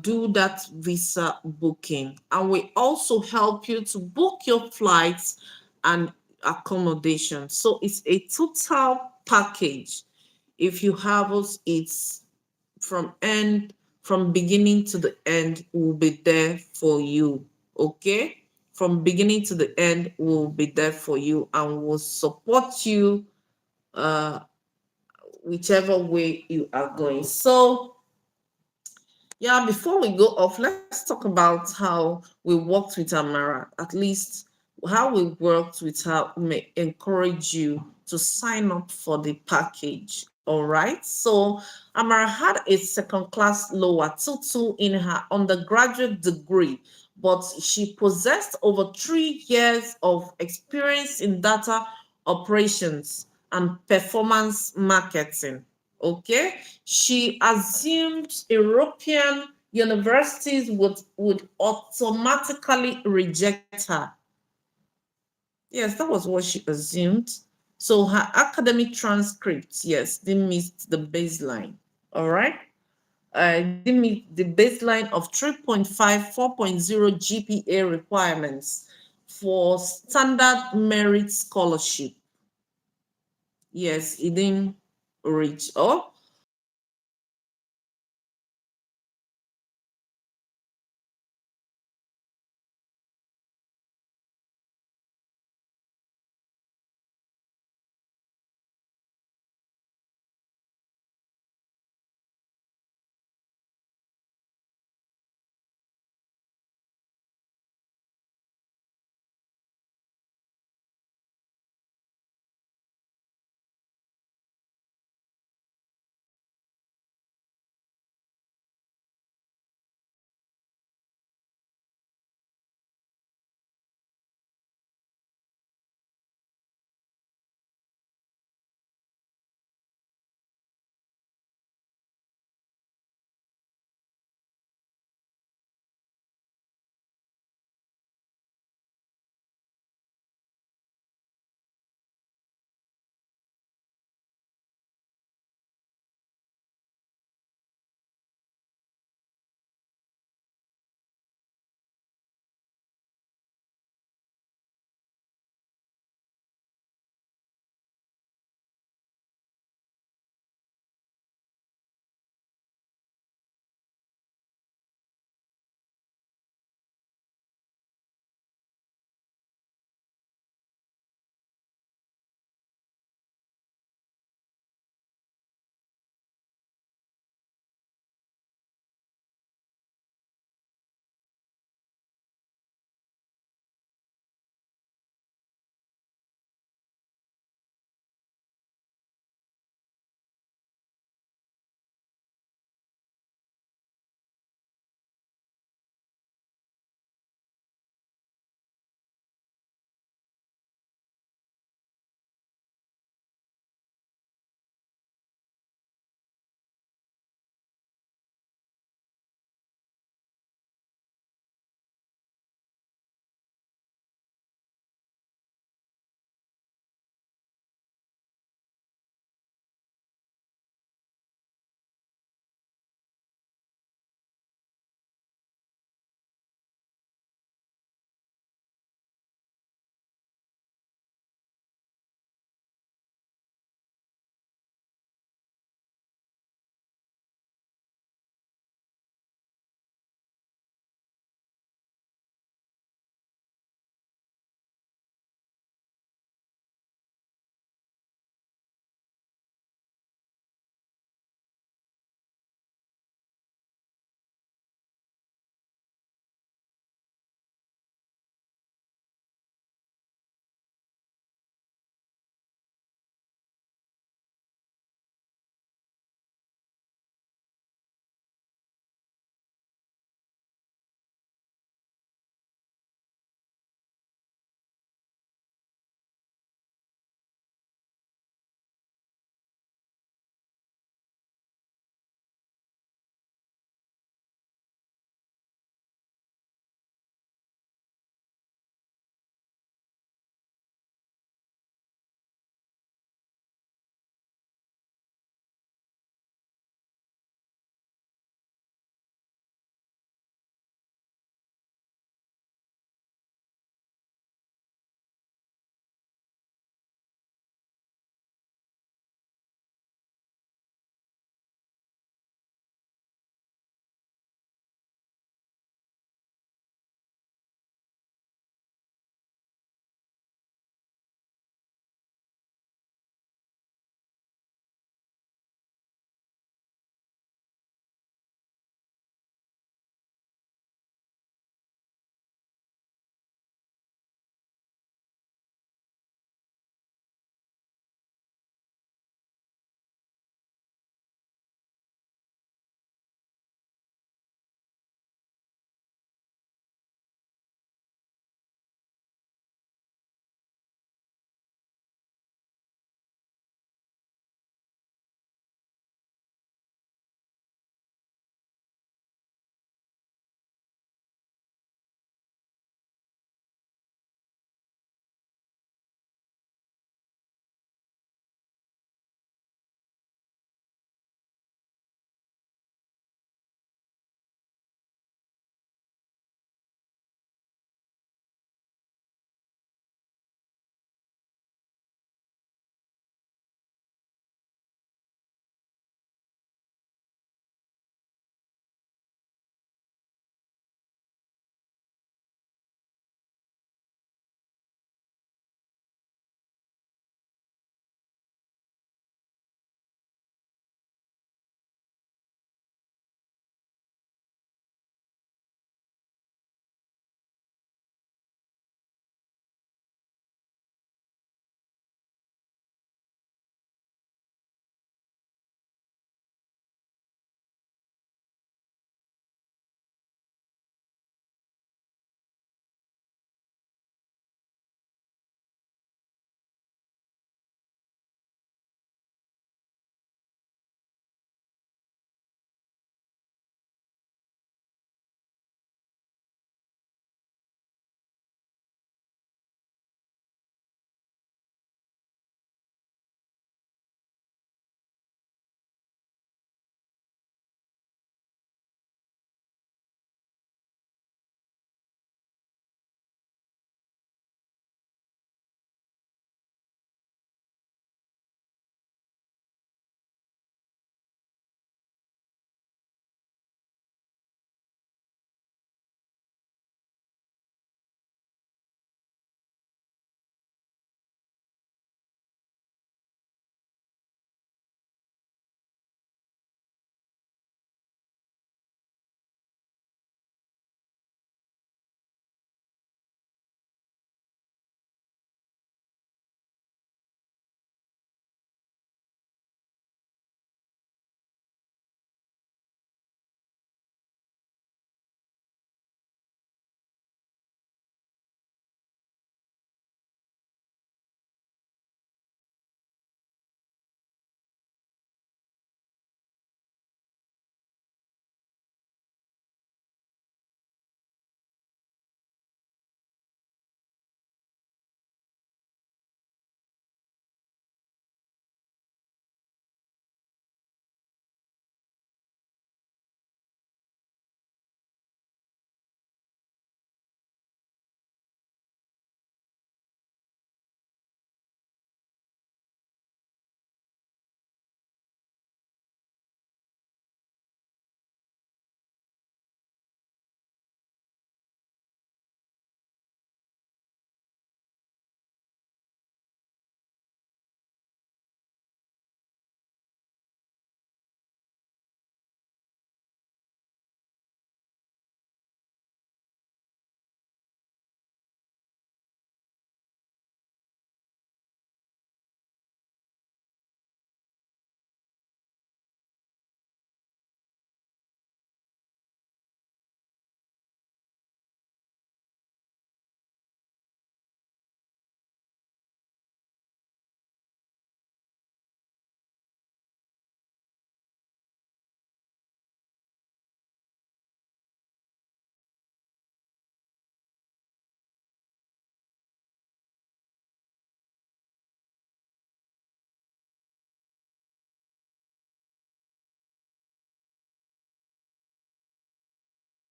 do that visa booking. And we also help you to book your flights and accommodation. So it's a total package. If you have us, it's from end from beginning to the end will be there for you. Okay, from beginning to the end will be there for you and will support you uh whichever way you are going. So yeah, before we go off, let's talk about how we worked with Amara. At least how we worked with her may encourage you to sign up for the package. All right. So Amara had a second class lower 2-2 in her undergraduate degree, but she possessed over 3 years of experience in data operations and performance marketing. Okay, she assumed European universities would automatically reject her. Yes, that was what she assumed. So her academic transcripts, yes, they missed the baseline. All right. They meet the baseline of 3.5, 4.0 GPA requirements for standard merit scholarship. Yes, it didn't reach. Oh,